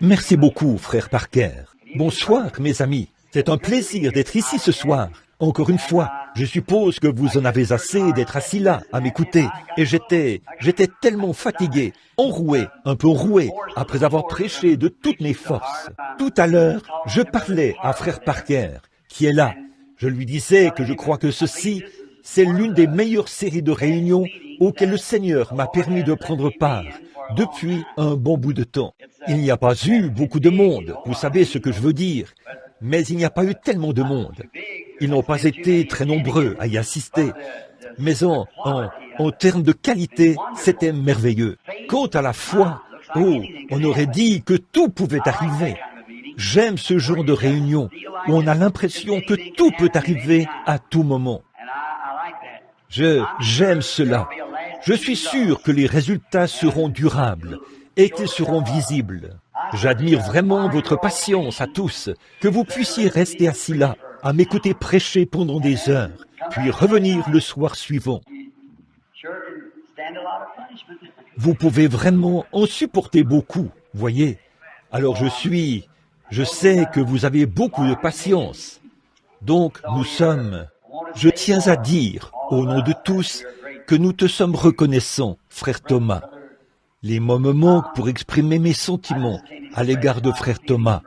Merci beaucoup, frère Parker. Bonsoir, mes amis. C'est un plaisir d'être ici ce soir. Encore une fois, je suppose que vous en avez assez d'être assis là, à m'écouter. Et j'étais tellement fatigué, enroué, un peu roué, après avoir prêché de toutes mes forces. Tout à l'heure, je parlais à frère Parker, qui est là. Je lui disais que je crois que ceci, c'est l'une des meilleures séries de réunions auxquelles le Seigneur m'a permis de prendre part depuis un bon bout de temps. Il n'y a pas eu beaucoup de monde, vous savez ce que je veux dire, mais il n'y a pas eu tellement de monde. Ils n'ont pas été très nombreux à y assister, mais en termes de qualité, c'était merveilleux. Quant à la foi, on aurait dit que tout pouvait arriver. J'aime ce genre de réunion où on a l'impression que tout peut arriver à tout moment. J'aime cela. Je suis sûr que les résultats seront durables et qu'ils seront visibles. J'admire vraiment votre patience à tous, que vous puissiez rester assis là, à m'écouter prêcher pendant des heures, puis revenir le soir suivant. Vous pouvez vraiment en supporter beaucoup, voyez. Alors je sais que vous avez beaucoup de patience. Donc je tiens à dire, au nom de tous, que nous te sommes reconnaissants, frère Thomas. Les mots me manquent pour exprimer mes sentiments à l'égard de frère Thomas.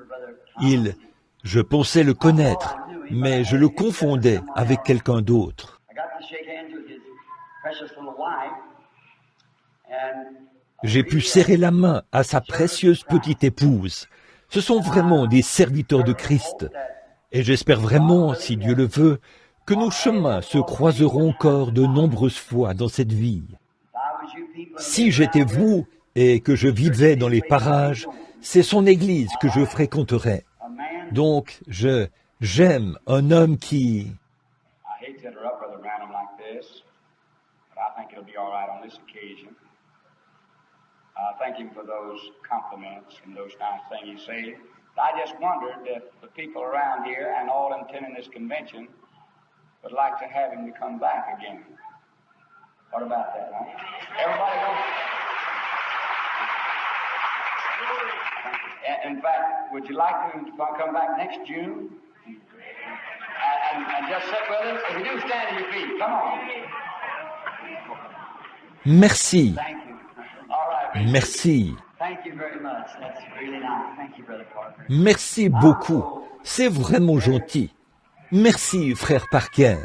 Je pensais le connaître, mais je le confondais avec quelqu'un d'autre. J'ai pu serrer la main à sa précieuse petite épouse. Ce sont vraiment des serviteurs de Christ. Et j'espère vraiment, si Dieu le veut, que nos chemins se croiseront encore de nombreuses fois dans cette vie. Si j'étais vous et que je vivais dans les parages, c'est son église que je fréquenterais. Donc, j'aime un homme qui... Thank him for those compliments and those nice things you say. I just wondered if the people around here and all attending this convention would like to have him to come back again. What about that, huh? Everybody go. In fact, would you like him to come back next June? And just sit with us? If you do, stand to your feet. Come on. Merci. Merci. Merci beaucoup. C'est vraiment gentil. Merci, frère Parker.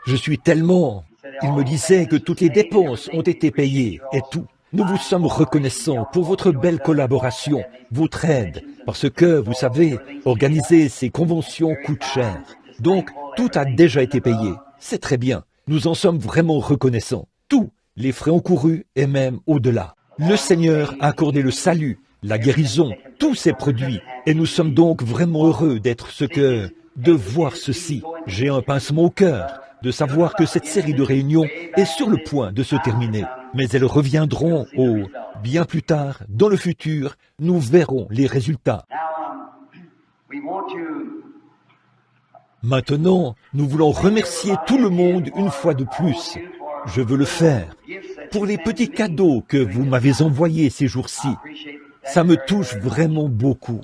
Je suis tellement... Il me disait que toutes les dépenses ont été payées et tout. Nous vous sommes reconnaissants pour votre belle collaboration, votre aide, parce que, vous savez, organiser ces conventions coûte cher. Donc, tout a déjà été payé. C'est très bien. Nous en sommes vraiment reconnaissants. Tous les frais encourus et même au-delà. Le Seigneur a accordé le salut, la guérison, tous ces produits, et nous sommes donc vraiment heureux de voir ceci. J'ai un pincement au cœur, de savoir que cette série de réunions est sur le point de se terminer. Mais elles reviendront bien plus tard, dans le futur, nous verrons les résultats. Maintenant, nous voulons remercier tout le monde une fois de plus. Je veux le faire. Pour les petits cadeaux que vous m'avez envoyés ces jours-ci, ça me touche vraiment beaucoup.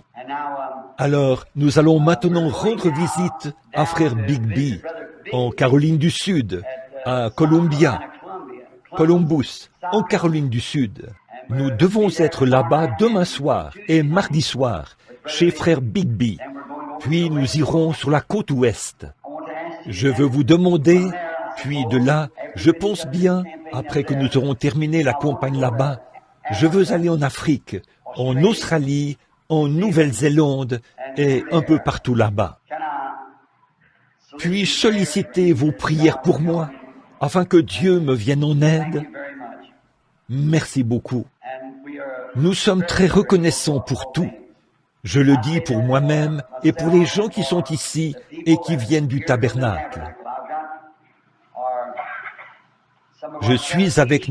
Alors, nous allons maintenant rendre visite à frère Bigby, en Caroline du Sud, à Columbus, en Caroline du Sud. Nous devons être là-bas demain soir et mardi soir, chez frère Bigby. Puis nous irons sur la côte ouest. Je veux vous demander, puis de là, je pense bien, après que nous aurons terminé la campagne là-bas, je veux aller en Afrique, en Australie, en Nouvelle-Zélande et un peu partout là-bas. Puis solliciter vos prières pour moi, afin que Dieu me vienne en aide. Merci beaucoup. Nous sommes très reconnaissants pour tout. Je le dis pour moi-même et pour les gens qui sont ici et qui viennent du tabernacle. Je suis avec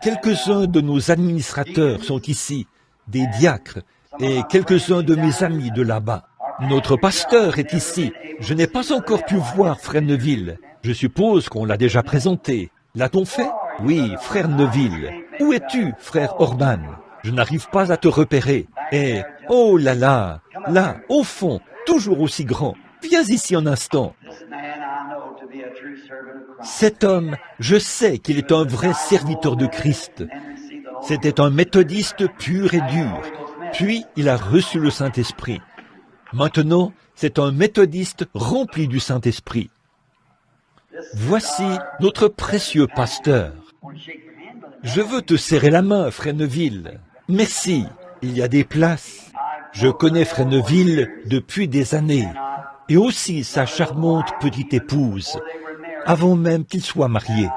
quelques-uns de nos administrateurs sont ici, des diacres, et quelques-uns de mes amis de là-bas. Notre pasteur est ici. Je n'ai pas encore pu voir frère Neville. Je suppose qu'on l'a déjà présenté. L'a-t-on fait? Oui, frère Neville. Où es-tu, frère Orban? Je n'arrive pas à te repérer. Et, oh là, là, au fond, toujours aussi grand. Viens ici un instant. Cet homme, je sais qu'il est un vrai serviteur de Christ. C'était un méthodiste pur et dur. Puis, il a reçu le Saint-Esprit. Maintenant, c'est un méthodiste rempli du Saint-Esprit. Voici notre précieux pasteur. Je veux te serrer la main, frère Neville. Merci, il y a des places. Je connais frère Neville depuis des années, et aussi sa charmante petite épouse, avant même qu'il soit marié.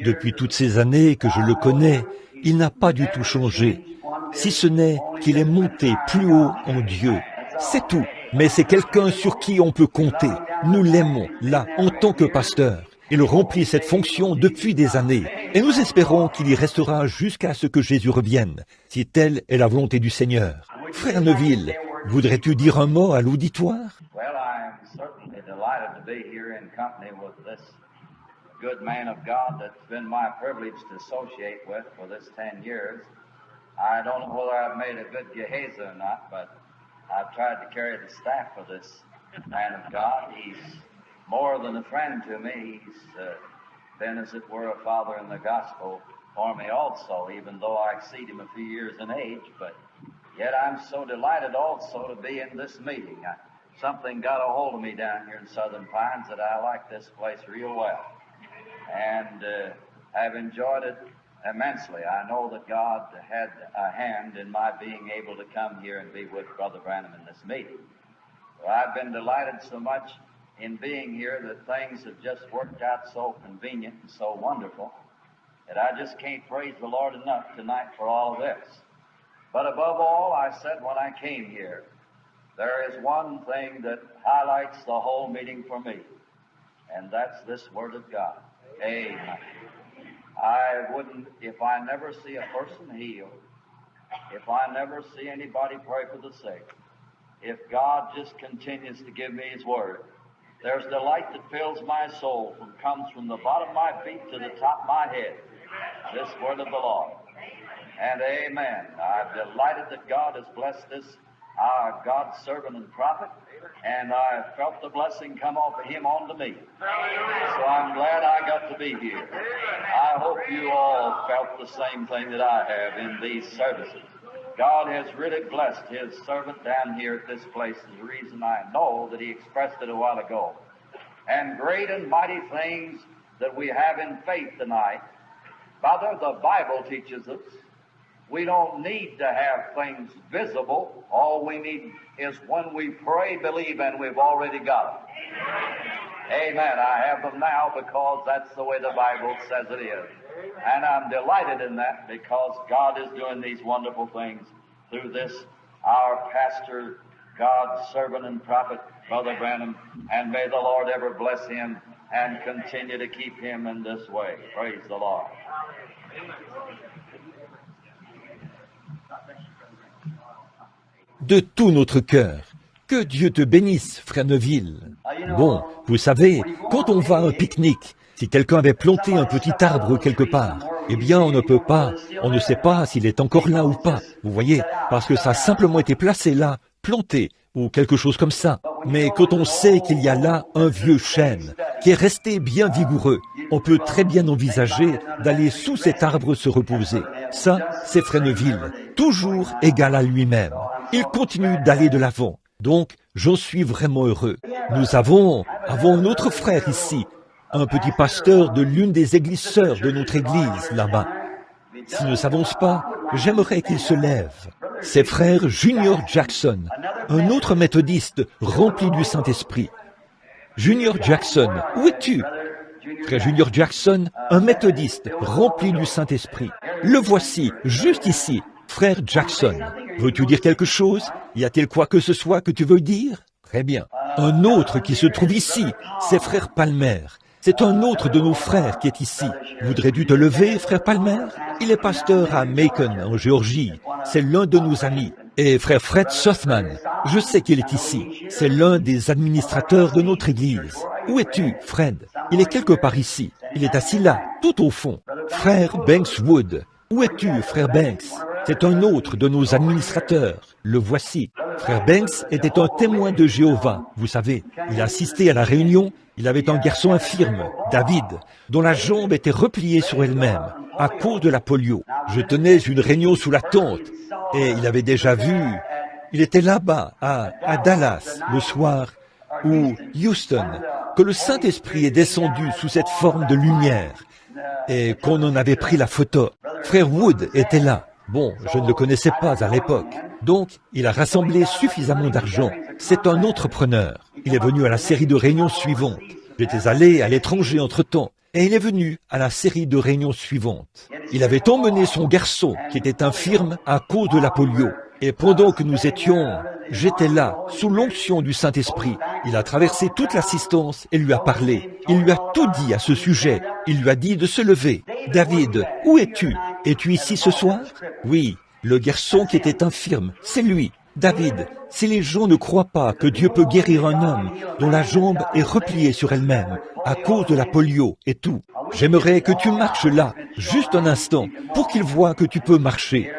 Depuis toutes ces années que je le connais, il n'a pas du tout changé, si ce n'est qu'il est monté plus haut en Dieu. C'est tout, mais c'est quelqu'un sur qui on peut compter. Nous l'aimons, là, en tant que pasteur. Il remplit cette fonction depuis des années, et nous espérons qu'il y restera jusqu'à ce que Jésus revienne, si telle est la volonté du Seigneur. Frère Neville, voudrais-tu dire un mot à l'auditoire? Well, I'm certainly delighted to be here in company with this good man of God that's been my privilege to associate with for this 10 years. I don't know whether I've made a good Gehazi or not, but I've tried to carry the staff of this man of God. He's more than a friend to me. He's been, as it were, a father in the gospel for me also, even though I exceed him a few years in age. But yet I'm so delighted also to be in this meeting. Something got a hold of me down here in Southern Pines that I like this place real well. And I've enjoyed it immensely. I know that God had a hand in my being able to come here and be with Brother Branham in this meeting. Well, I've been delighted so much in being here that things have just worked out so convenient and so wonderful that I just can't praise the Lord enough tonight for all of this. But above all, I said when I came here, there is one thing that highlights the whole meeting for me, and that's this Word of God. Amen. I wouldn't, if I never see a person healed, if I never see anybody pray for the sick, if God just continues to give me His Word, there's delight that fills my soul and comes from the bottom of my feet to the top of my head. This Word of the Lord. And amen. I'm delighted that God has blessed this, our God's servant and prophet, and I felt the blessing come off of him onto me. So I'm glad I got to be here. I hope you all felt the same thing that I have in these services. God has really blessed His servant down here at this place, is the reason I know that He expressed it a while ago. And great and mighty things that we have in faith tonight. Father, the Bible teaches us we don't need to have things visible. All we need is when we pray, believe, and we've already got them. Amen. I have them now because that's the way the Bible says it is. And I'm delighted in that because God is doing these wonderful things through this, our pastor, God's servant and prophet, Brother Branham, and may the Lord ever bless him and continue to keep him in this way. Praise the Lord. De tout notre cœur. Que Dieu te bénisse, frère Neville. Bon, vous savez, quand on va à un pique-nique, si quelqu'un avait planté un petit arbre quelque part, eh bien on ne peut pas, on ne sait pas s'il est encore là ou pas, vous voyez, parce que ça a simplement été placé là, planté, ou quelque chose comme ça. Mais quand on sait qu'il y a là un vieux chêne, qui est resté bien vigoureux, on peut très bien envisager d'aller sous cet arbre se reposer. Ça, c'est frère Neville, toujours égal à lui-même. Il continue d'aller de l'avant. Donc, j'en suis vraiment heureux. Nous avons notre frère ici, un petit pasteur de l'une des églises sœurs de notre église, là-bas. S'il ne s'avance pas, j'aimerais qu'il se lève. C'est frère Junior Jackson, un autre méthodiste rempli du Saint-Esprit. Junior Jackson, où es-tu? Frère Junior Jackson, un méthodiste rempli du Saint-Esprit. Le voici, juste ici, frère Jackson. Veux-tu dire quelque chose? Y a-t-il quoi que ce soit que tu veux dire? Très bien. Un autre qui se trouve ici, c'est frère Palmer. C'est un autre de nos frères qui est ici. Voudrais-tu te lever, frère Palmer? Il est pasteur à Macon, en Géorgie. C'est l'un de nos amis. Et frère Fred Sothman, je sais qu'il est ici. C'est l'un des administrateurs de notre église. Où es-tu, Fred? Il est quelque part ici. Il est assis là, tout au fond. Frère Banks Wood. Où es-tu, frère Banks? C'est un autre de nos administrateurs. Le voici. Frère Banks était un témoin de Jéhovah. Vous savez, il a assisté à la réunion. Il avait un garçon infirme, David, dont la jambe était repliée sur elle-même à cause de la polio. Je tenais une réunion sous la tente et il avait déjà vu. Il était là-bas, à Dallas, le soir, ou Houston, que le Saint-Esprit est descendu sous cette forme de lumière et qu'on en avait pris la photo. Frère Wood était là. Bon, je ne le connaissais pas à l'époque. Donc, il a rassemblé suffisamment d'argent. C'est un entrepreneur. Il est venu à la série de réunions suivantes. J'étais allé à l'étranger entre-temps. Et il est venu à la série de réunions suivantes. Il avait emmené son garçon, qui était infirme à cause de la polio. Et pendant que nous étions, j'étais là, sous l'onction du Saint-Esprit. Il a traversé toute l'assistance et lui a parlé. Il lui a tout dit à ce sujet. Il lui a dit de se lever. « David, où es-tu? Es-tu ici ce soir? » Oui, le garçon qui était infirme, c'est lui. David, si les gens ne croient pas que Dieu peut guérir un homme dont la jambe est repliée sur elle-même à cause de la polio et tout, j'aimerais que tu marches là, juste un instant, pour qu'ils voient que tu peux marcher.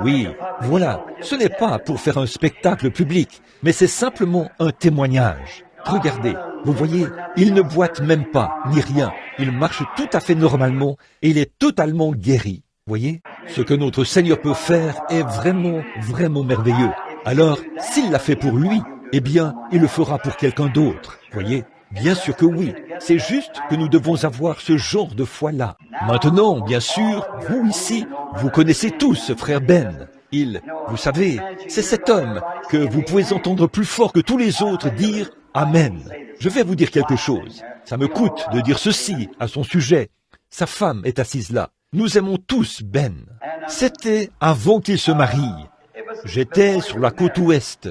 Oui, voilà, ce n'est pas pour faire un spectacle public, mais c'est simplement un témoignage. Regardez, vous voyez, il ne boite même pas, ni rien. Il marche tout à fait normalement et il est totalement guéri. Voyez, ce que notre Seigneur peut faire est vraiment, vraiment merveilleux. Alors, s'il l'a fait pour lui, eh bien, il le fera pour quelqu'un d'autre. Voyez, bien sûr que oui. C'est juste que nous devons avoir ce genre de foi-là. Maintenant, bien sûr, vous ici, vous connaissez tous frère Ben. Vous savez, c'est cet homme que vous pouvez entendre plus fort que tous les autres dire « Amen ». Je vais vous dire quelque chose. Ça me coûte de dire ceci à son sujet. Sa femme est assise là. Nous aimons tous Ben. C'était avant qu'il se marie. J'étais sur la côte ouest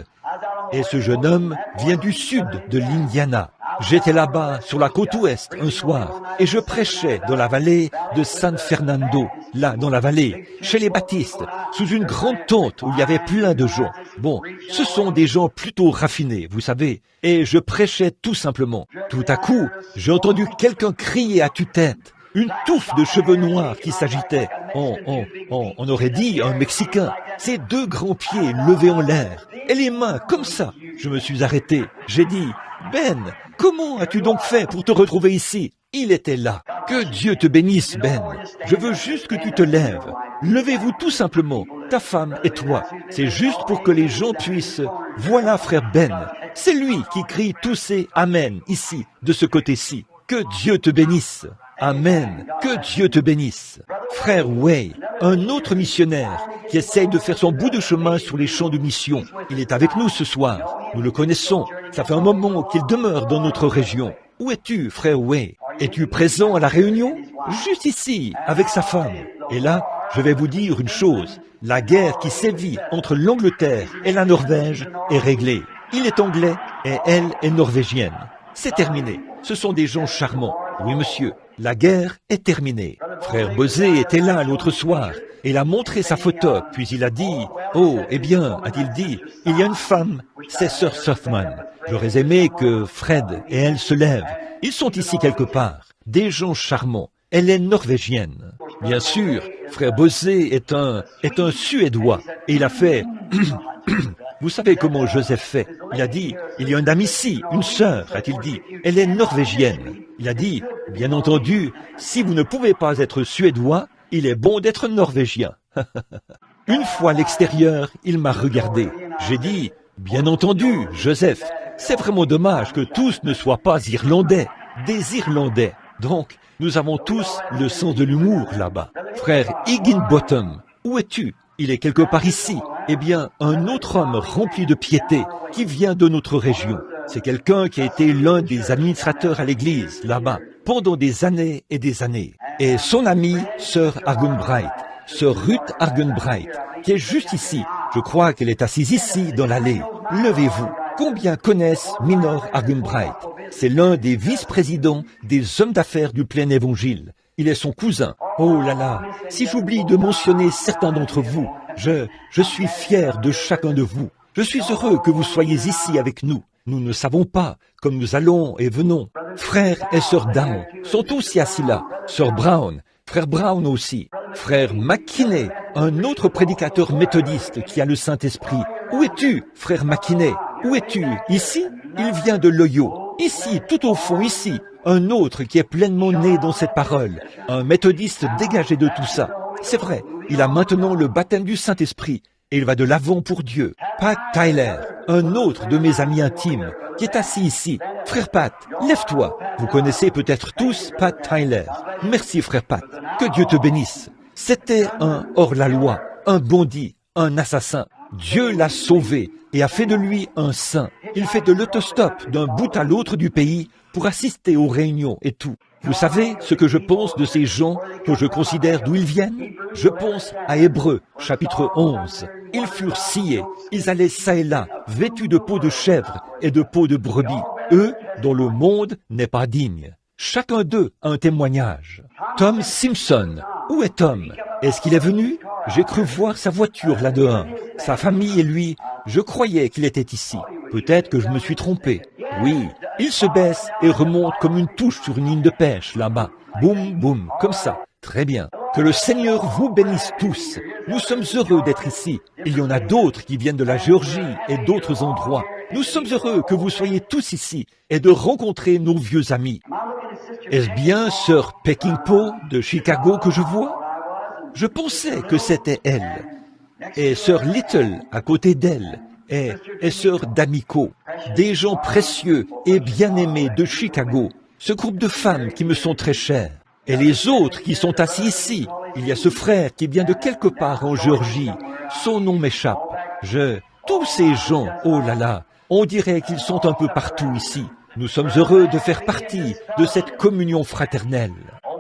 et ce jeune homme vient du sud de l'Indiana. J'étais là-bas sur la côte ouest un soir et je prêchais dans la vallée de San Fernando, là dans la vallée, chez les baptistes, sous une grande tente où il y avait plein de gens. Bon, ce sont des gens plutôt raffinés, vous savez, et je prêchais tout simplement. Tout à coup, j'ai entendu quelqu'un crier à tue-tête. Une touffe de cheveux noirs qui s'agitait. On aurait dit un Mexicain. Ses deux grands pieds levés en l'air. Et les mains comme ça. Je me suis arrêté. J'ai dit, Ben, comment as-tu donc fait pour te retrouver ici? Il était là. Que Dieu te bénisse, Ben. Je veux juste que tu te lèves. Levez-vous tout simplement, ta femme et toi. C'est juste pour que les gens puissent... Voilà, frère Ben. C'est lui qui crie tous ces Amen ici, de ce côté-ci. Que Dieu te bénisse. Amen. Que Dieu te bénisse. Frère Way, un autre missionnaire qui essaye de faire son bout de chemin sur les champs de mission. Il est avec nous ce soir. Nous le connaissons. Ça fait un moment qu'il demeure dans notre région. Où es-tu, frère Way? Es-tu présent à la réunion? Juste ici, avec sa femme. Et là, je vais vous dire une chose. La guerre qui sévit entre l'Angleterre et la Norvège est réglée. Il est anglais et elle est norvégienne. C'est terminé. Ce sont des gens charmants. Oui, monsieur. La guerre est terminée. Frère Bosé était là l'autre soir. Il a montré sa photo, puis il a dit, « Oh, eh bien, a-t-il dit, il y a une femme, c'est Sir Sothman. J'aurais aimé que Fred et elle se lèvent. Ils sont ici quelque part. Des gens charmants. Elle est norvégienne. » Bien sûr, frère Bosé est un Suédois. Et il a fait... Vous savez comment Joseph fait? Il a dit, il y a une dame ici, une sœur, a-t-il dit. Elle est norvégienne. Il a dit, bien entendu, si vous ne pouvez pas être suédois, il est bon d'être norvégien. Une fois à l'extérieur, il m'a regardé. J'ai dit, bien entendu, Joseph, c'est vraiment dommage que tous ne soient pas irlandais, des Irlandais. Donc, nous avons tous le sens de l'humour là-bas. Frère Higginbottom, où es-tu? Il est quelque part ici. Eh bien, un autre homme rempli de piété qui vient de notre région. C'est quelqu'un qui a été l'un des administrateurs à l'église, là-bas, pendant des années et des années. Et son amie, Sœur Argunbright, Sœur Ruth Argunbright, qui est juste ici. Je crois qu'elle est assise ici, dans l'allée. Levez-vous. Combien connaissent Minor Argunbright? C'est l'un des vice-présidents des hommes d'affaires du plein évangile. Il est son cousin. Oh là là, si j'oublie de mentionner certains d'entre vous, je suis fier de chacun de vous. Je suis heureux que vous soyez ici avec nous. Nous ne savons pas, comme nous allons et venons. Frère et sœur Down sont aussi assis là. Sœur Brown, frère Brown aussi. Frère McKinney, un autre prédicateur méthodiste qui a le Saint-Esprit. Où es-tu, frère McKinney? Où es-tu? Ici? Il vient de l'Ohio. Ici, tout au fond, ici. Un autre qui est pleinement né dans cette parole. Un méthodiste dégagé de tout ça. C'est vrai, il a maintenant le baptême du Saint-Esprit. Et il va de l'avant pour Dieu. Pat Tyler, un autre de mes amis intimes, qui est assis ici. Frère Pat, lève-toi. Vous connaissez peut-être tous Pat Tyler. Merci, frère Pat. Que Dieu te bénisse. C'était un hors-la-loi, un bandit, un assassin. Dieu l'a sauvé et a fait de lui un saint. Il fait de l'autostop d'un bout à l'autre du pays pour assister aux réunions et tout. Vous savez ce que je pense de ces gens que je considère d'où ils viennent? Je pense à Hébreux, chapitre 11. Ils furent sciés, ils allaient ça et là, vêtus de peau de chèvre et de peau de brebis, eux dont le monde n'est pas digne. Chacun d'eux a un témoignage. Tom Simpson, où est Tom? Est-ce qu'il est venu? J'ai cru voir sa voiture là dehors. Sa famille et lui, je croyais qu'il était ici. Peut-être que je me suis trompé. Oui, il se baisse et remonte comme une touche sur une ligne de pêche là-bas. Boum, boum, comme ça. Très bien. Que le Seigneur vous bénisse tous. Nous sommes heureux d'être ici. Il y en a d'autres qui viennent de la Géorgie et d'autres endroits. Nous sommes heureux que vous soyez tous ici et de rencontrer nos vieux amis. Est-ce bien sœur Peckinpah de Chicago que je vois? Je pensais que c'était elle. Et sœur Little à côté d'elle. Et sœur D'Amico. Des gens précieux et bien-aimés de Chicago. Ce groupe de femmes qui me sont très chères. Et les autres qui sont assis ici. Il y a ce frère qui vient de quelque part en Géorgie. Son nom m'échappe. Tous ces gens, oh là là, on dirait qu'ils sont un peu partout ici. Nous sommes heureux de faire partie de cette communion fraternelle.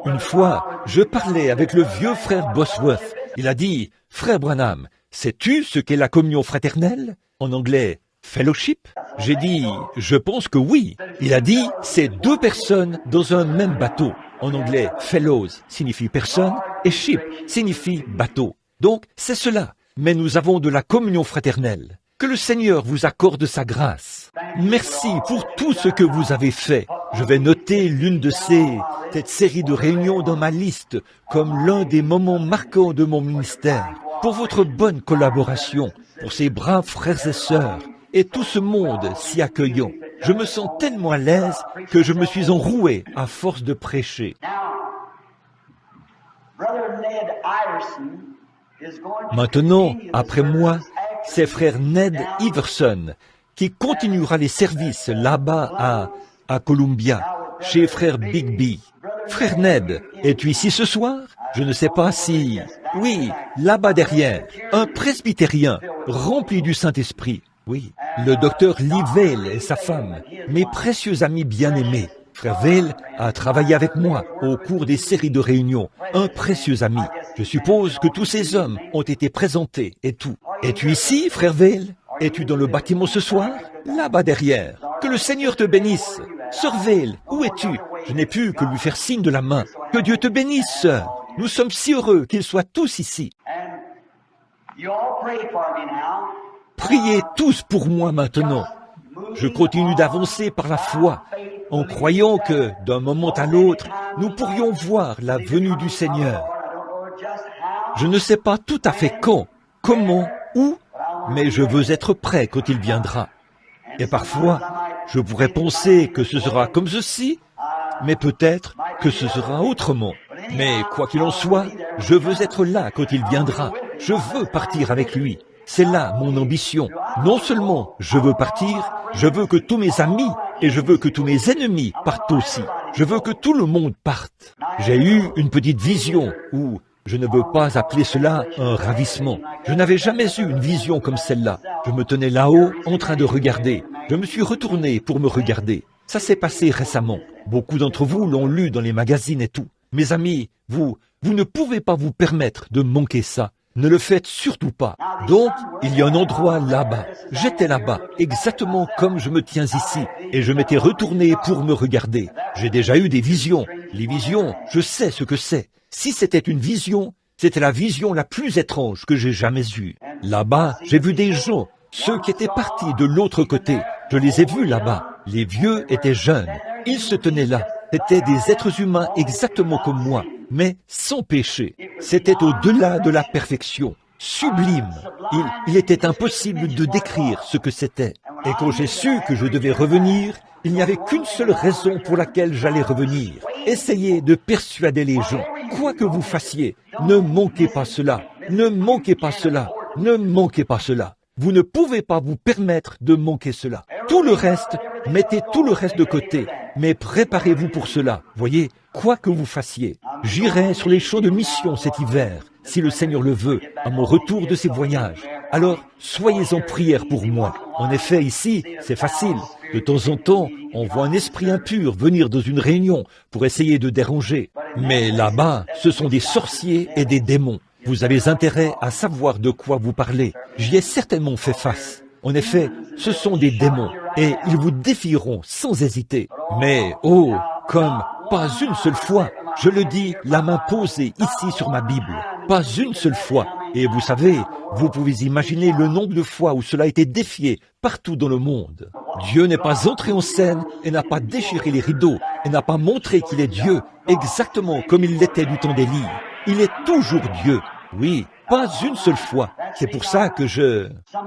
Une fois, je parlais avec le vieux frère Bosworth. Il a dit, « Frère Branham, sais-tu ce qu'est la communion fraternelle ?» En anglais, « fellowship ?» J'ai dit, « Je pense que oui. » Il a dit, « C'est deux personnes dans un même bateau. » En anglais, « fellows » signifie personne et « ship » signifie bateau. Donc, c'est cela. Mais nous avons de la communion fraternelle. Que le Seigneur vous accorde sa grâce. Merci pour tout ce que vous avez fait. Je vais noter l'une de cette série de réunions dans ma liste comme l'un des moments marquants de mon ministère. Pour votre bonne collaboration, pour ces braves frères et sœurs, et tout ce monde si accueillant. Je me sens tellement à l'aise que je me suis enroué à force de prêcher. Maintenant, après moi, c'est frère Ned Iverson qui continuera les services là-bas à Columbia, chez frère Bigby. Frère Ned, es-tu ici ce soir? Je ne sais pas si... Oui, là-bas derrière, un presbytérien rempli du Saint-Esprit. Oui, le docteur Lee Vail et sa femme, mes précieux amis bien-aimés. Frère Vail a travaillé avec moi au cours des séries de réunions, un précieux ami. Je suppose que tous ces hommes ont été présentés et tout. Es-tu ici, frère Vail? Es-tu dans le bâtiment ce soir? Là-bas derrière. Que le Seigneur te bénisse. Sœur Vail, où es-tu? Je n'ai pu que lui faire signe de la main. Que Dieu te bénisse, sœur. Nous sommes si heureux qu'ils soient tous ici. Priez tous pour moi maintenant. Je continue d'avancer par la foi, en croyant que, d'un moment à l'autre, nous pourrions voir la venue du Seigneur. Je ne sais pas tout à fait quand, comment, où, mais je veux être prêt quand il viendra. Et parfois, je pourrais penser que ce sera comme ceci, mais peut-être que ce sera autrement. Mais quoi qu'il en soit, je veux être là quand il viendra. Je veux partir avec lui. C'est là mon ambition. Non seulement je veux partir, je veux que tous mes amis et je veux que tous mes ennemis partent aussi. Je veux que tout le monde parte. J'ai eu une petite vision où je ne veux pas appeler cela un ravissement. Je n'avais jamais eu une vision comme celle-là. Je me tenais là-haut en train de regarder. Je me suis retourné pour me regarder. Ça s'est passé récemment. Beaucoup d'entre vous l'ont lu dans les magazines et tout. Mes amis, vous ne pouvez pas vous permettre de manquer ça. Ne le faites surtout pas. Donc, il y a un endroit là-bas. J'étais là-bas, exactement comme je me tiens ici. Et je m'étais retourné pour me regarder. J'ai déjà eu des visions. Les visions, je sais ce que c'est. Si c'était une vision, c'était la vision la plus étrange que j'ai jamais eue. Là-bas, j'ai vu des gens, ceux qui étaient partis de l'autre côté. Je les ai vus là-bas. Les vieux étaient jeunes. Ils se tenaient là. C'étaient des êtres humains exactement comme moi. mais sans péché. C'était au-delà de la perfection, sublime. Il était impossible de décrire ce que c'était. Et quand j'ai su que je devais revenir, il n'y avait qu'une seule raison pour laquelle j'allais revenir. Essayez de persuader les gens. Quoi que vous fassiez, ne manquez pas cela, ne manquez pas cela, ne manquez pas cela. Vous ne pouvez pas vous permettre de manquer cela. Tout le reste, mettez tout le reste de côté, mais préparez-vous pour cela. Voyez, quoi que vous fassiez, j'irai sur les champs de mission cet hiver, si le Seigneur le veut, à mon retour de ces voyages. Alors, soyez en prière pour moi. En effet, ici, c'est facile. De temps en temps, on voit un esprit impur venir dans une réunion pour essayer de déranger. Mais là-bas, ce sont des sorciers et des démons. Vous avez intérêt à savoir de quoi vous parlez. J'y ai certainement fait face. En effet, ce sont des démons et ils vous défieront sans hésiter. Mais, oh, comme pas une seule fois, je le dis, la main posée ici sur ma Bible, pas une seule fois. Et vous savez, vous pouvez imaginer le nombre de fois où cela a été défié partout dans le monde. Dieu n'est pas entré en scène et n'a pas déchiré les rideaux et n'a pas montré qu'il est Dieu, exactement comme il l'était du temps d'Élie. Il est toujours Dieu. Oui, pas une seule fois. C'est pour ça que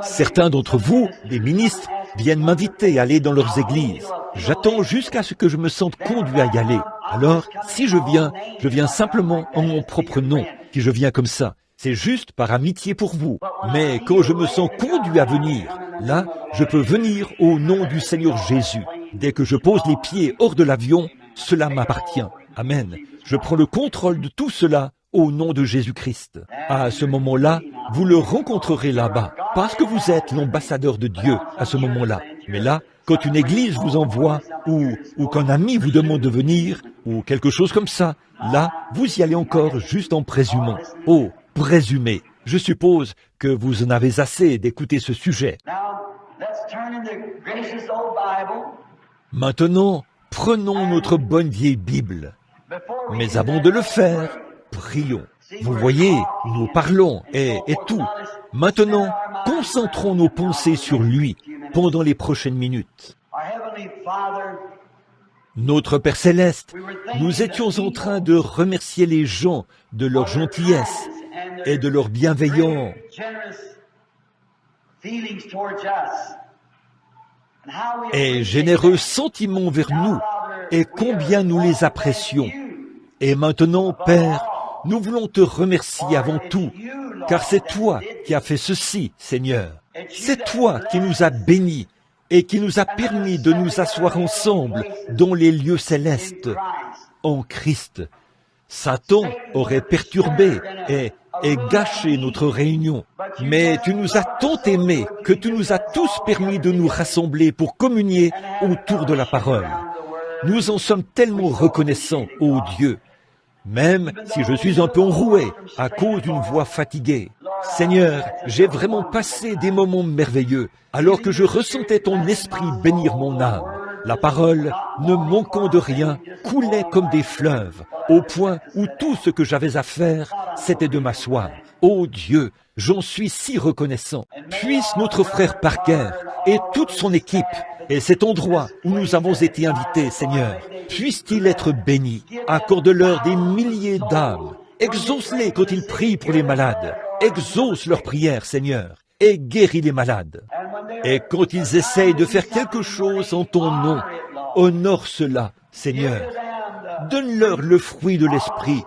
Certains d'entre vous, des ministres, viennent m'inviter à aller dans leurs églises. J'attends jusqu'à ce que je me sente conduit à y aller. Alors, si je viens simplement en mon propre nom. Si je viens comme ça, c'est juste par amitié pour vous. Mais quand je me sens conduit à venir, là, je peux venir au nom du Seigneur Jésus. Dès que je pose les pieds hors de l'avion, cela m'appartient. Amen. Je prends le contrôle de tout cela au nom de Jésus-Christ. À ce moment-là, vous le rencontrerez là-bas, parce que vous êtes l'ambassadeur de Dieu à ce moment-là. Mais là, quand une église vous envoie, ou qu'un ami vous demande de venir, ou quelque chose comme ça, là, vous y allez encore juste en présumant. Oh, présumez. Je suppose que vous en avez assez d'écouter ce sujet. Maintenant, prenons notre bonne vieille Bible. Mais avant de le faire, prions. Vous voyez, nous parlons et tout. Maintenant, concentrons nos pensées sur lui pendant les prochaines minutes. Notre Père Céleste, nous étions en train de remercier les gens de leur gentillesse et de leur bienveillance. Et généreux sentiments vers nous, et combien nous les apprécions. Et maintenant, Père, nous voulons te remercier avant tout, car c'est toi qui as fait ceci, Seigneur. C'est toi qui nous as bénis et qui nous a permis de nous asseoir ensemble dans les lieux célestes, en Christ. Satan aurait perturbé et gâché notre réunion. Mais tu nous as tant aimés que tu nous as tous permis de nous rassembler pour communier autour de la parole. Nous en sommes tellement reconnaissants, ô Dieu, même si je suis un peu enroué à cause d'une voix fatiguée. Seigneur, j'ai vraiment passé des moments merveilleux, alors que je ressentais ton esprit bénir mon âme. La parole, ne manquant de rien, coulait comme des fleuves, au point où tout ce que j'avais à faire, c'était de m'asseoir. Ô Dieu, j'en suis si reconnaissant. Puisse notre frère Parker et toute son équipe, et cet endroit où nous avons été invités, Seigneur, puisse-t-il être béni. Accorde-leur des milliers d'âmes. Exauce-les quand ils prient pour les malades. Exauce leurs prières, Seigneur, et guéris les malades. Et quand ils essayent de faire quelque chose en ton nom, honore cela, Seigneur. Donne-leur le fruit de l'esprit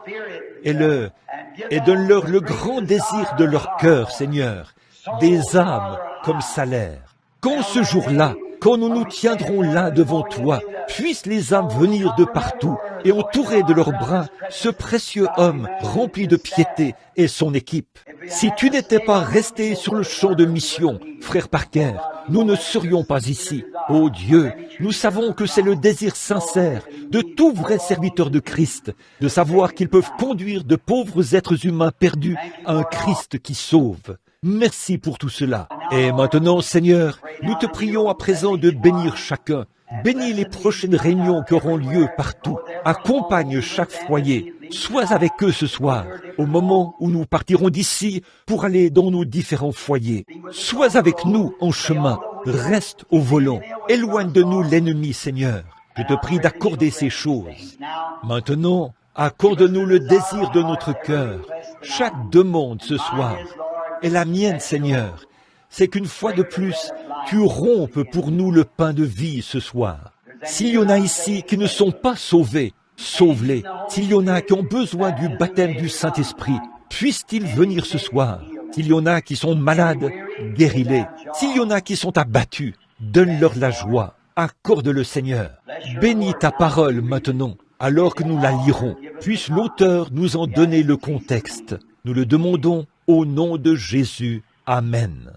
et donne-leur le grand désir de leur cœur, Seigneur, des âmes comme salaire. Quand ce jour-là, quand nous nous tiendrons là devant toi, puissent les âmes venir de partout et entourer de leurs bras ce précieux homme rempli de piété et son équipe. Si tu n'étais pas resté sur le champ de mission, frère Parker, nous ne serions pas ici. Ô Dieu, nous savons que c'est le désir sincère de tout vrai serviteur de Christ, de savoir qu'ils peuvent conduire de pauvres êtres humains perdus à un Christ qui sauve. Merci pour tout cela. Et maintenant, Seigneur, nous te prions à présent de bénir chacun. Bénis les prochaines réunions qui auront lieu partout. Accompagne chaque foyer. Sois avec eux ce soir, au moment où nous partirons d'ici pour aller dans nos différents foyers. Sois avec nous en chemin. Reste au volant. Éloigne de nous l'ennemi, Seigneur. Je te prie d'accorder ces choses. Maintenant, accorde-nous le désir de notre cœur. Chaque demande ce soir est la mienne, Seigneur. C'est qu'une fois de plus, tu rompes pour nous le pain de vie ce soir. S'il y en a ici qui ne sont pas sauvés, sauve-les. S'il y en a qui ont besoin du baptême du Saint-Esprit, puissent-ils venir ce soir? S'il y en a qui sont malades, guéris-les. S'il y en a qui sont abattus, donne-leur la joie. Accorde-le, Seigneur. Bénis ta parole maintenant, alors que nous la lirons. Puisse l'auteur nous en donner le contexte. Nous le demandons au nom de Jésus. Amen.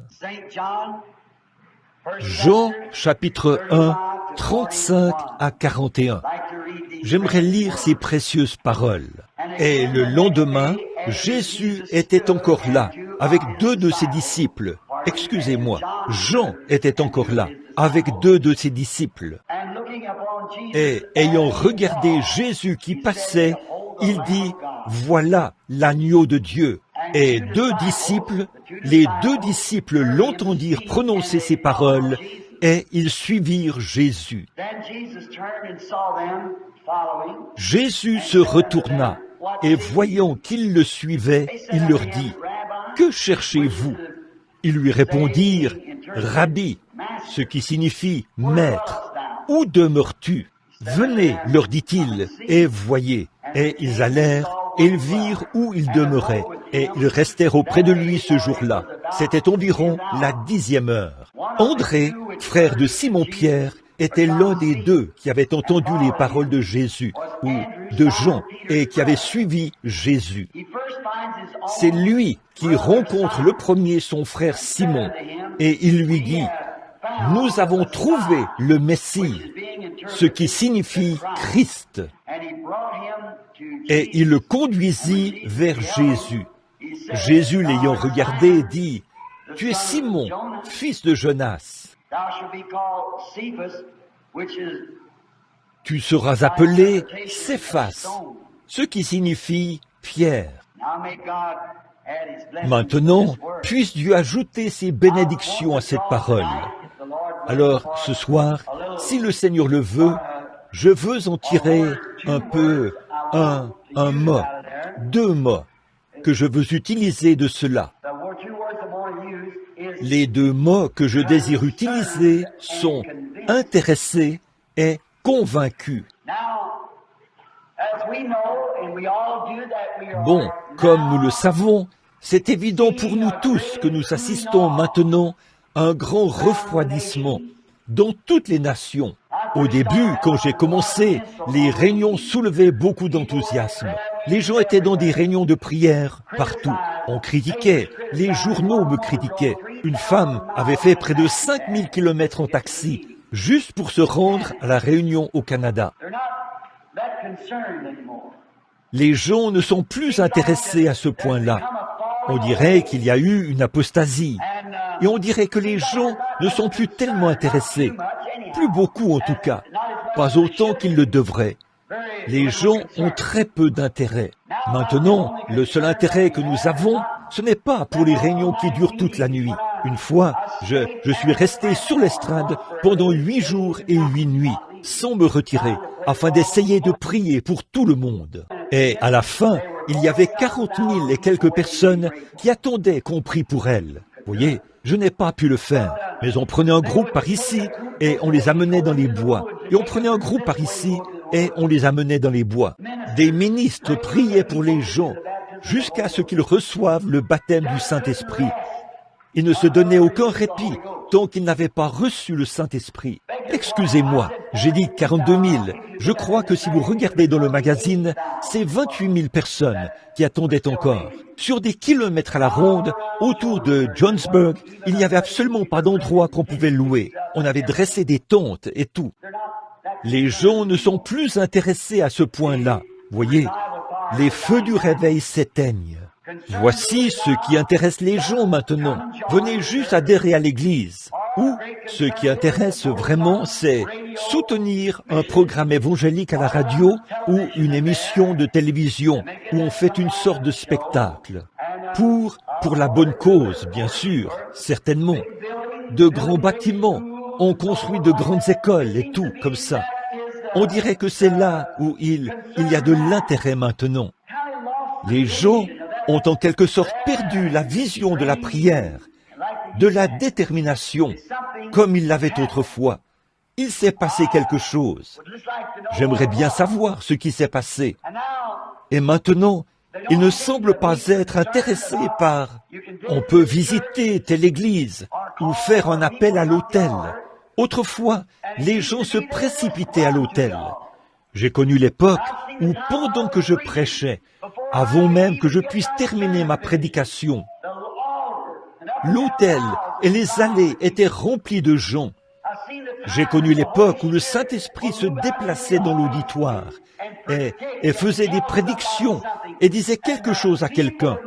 Jean, chapitre 1, 35 à 41. J'aimerais lire ces précieuses paroles. Et le lendemain, Jésus était encore là, avec 2 de ses disciples. Excusez-moi, Jean était encore là, avec 2 de ses disciples. Et ayant regardé Jésus qui passait, il dit, « Voilà l'agneau de Dieu ». Et 2 disciples, les 2 disciples l'entendirent prononcer ces paroles, et ils suivirent Jésus. Jésus se retourna, et voyant qu'ils le suivaient, il leur dit, « Que cherchez-vous » Ils lui répondirent, « Rabbi », ce qui signifie « Maître ». « Où demeures-tu » Venez, leur dit-il, et voyez. Et ils allèrent, et ils virent où il demeurait, et ils restèrent auprès de lui ce jour-là. C'était environ la 10e heure. André, frère de Simon-Pierre, était l'un des 2 qui avaient entendu les paroles de Jésus, ou de Jean, et qui avait suivi Jésus. C'est lui qui rencontre le premier son frère Simon, et il lui dit, « Nous avons trouvé le Messie », ce qui signifie Christ. Et il le conduisit vers Jésus. Jésus, l'ayant regardé, dit, « Tu es Simon, fils de Jonas. Tu seras appelé Céphas, ce qui signifie Pierre. » Maintenant, puisse Dieu ajouter ses bénédictions à cette parole. Alors, ce soir, si le Seigneur le veut, je veux en tirer un mot, 2 mots, que je veux utiliser de cela. Les 2 mots que je désire utiliser sont « intéressé » et « convaincu ». Bon, comme nous le savons, c'est évident pour nous tous que nous assistons maintenant à un grand refroidissement dans toutes les nations. Au début, quand j'ai commencé, les réunions soulevaient beaucoup d'enthousiasme. Les gens étaient dans des réunions de prière partout. On critiquait, les journaux me critiquaient. Une femme avait fait près de 5000 kilomètres en taxi, juste pour se rendre à la réunion au Canada. Les gens ne sont plus intéressés à ce point-là. On dirait qu'il y a eu une apostasie. Et on dirait que les gens ne sont plus tellement intéressés. Plus beaucoup en tout cas. Pas autant qu'ils le devraient. Les gens ont très peu d'intérêt. Maintenant, le seul intérêt que nous avons, ce n'est pas pour les réunions qui durent toute la nuit. Une fois, je suis resté sur l'estrade pendant 8 jours et 8 nuits, sans me retirer, afin d'essayer de prier pour tout le monde. Et à la fin, il y avait 40 000 et quelques personnes qui attendaient qu'on prie pour elles. Vous voyez, je n'ai pas pu le faire, mais on prenait un groupe par ici et on les amenait dans les bois. Et on prenait un groupe par ici et on les amenait dans les bois. Des ministres priaient pour les gens jusqu'à ce qu'ils reçoivent le baptême du Saint-Esprit. Ils ne se donnaient aucun répit tant qu'ils n'avaient pas reçu le Saint-Esprit. Excusez-moi, j'ai dit 42 000. Je crois que si vous regardez dans le magazine, c'est 28 000 personnes qui attendaient encore. Sur des kilomètres à la ronde, autour de Johannesburg, il n'y avait absolument pas d'endroit qu'on pouvait louer. On avait dressé des tentes et tout. Les gens ne sont plus intéressés à ce point-là. Voyez, les feux du réveil s'éteignent. Voici ce qui intéresse les gens maintenant. Venez juste adhérer à l'Église. Ou, ce qui intéresse vraiment, c'est soutenir un programme évangélique à la radio ou une émission de télévision où on fait une sorte de spectacle. Pour la bonne cause, bien sûr, certainement. De grands bâtiments, on construit de grandes écoles et tout, comme ça. On dirait que c'est là où il y a de l'intérêt maintenant. Les gens ont en quelque sorte perdu la vision de la prière, de la détermination, comme ils l'avaient autrefois. Il s'est passé quelque chose. J'aimerais bien savoir ce qui s'est passé. Et maintenant, ils ne semblent pas être intéressés par « on peut visiter telle église » ou faire un appel à l'autel. Autrefois, les gens se précipitaient à l'autel. J'ai connu l'époque où, pendant que je prêchais, avant même que je puisse terminer ma prédication, l'autel et les allées étaient remplis de gens. J'ai connu l'époque où le Saint-Esprit se déplaçait dans l'auditoire et faisait des prédictions et disait quelque chose à quelqu'un.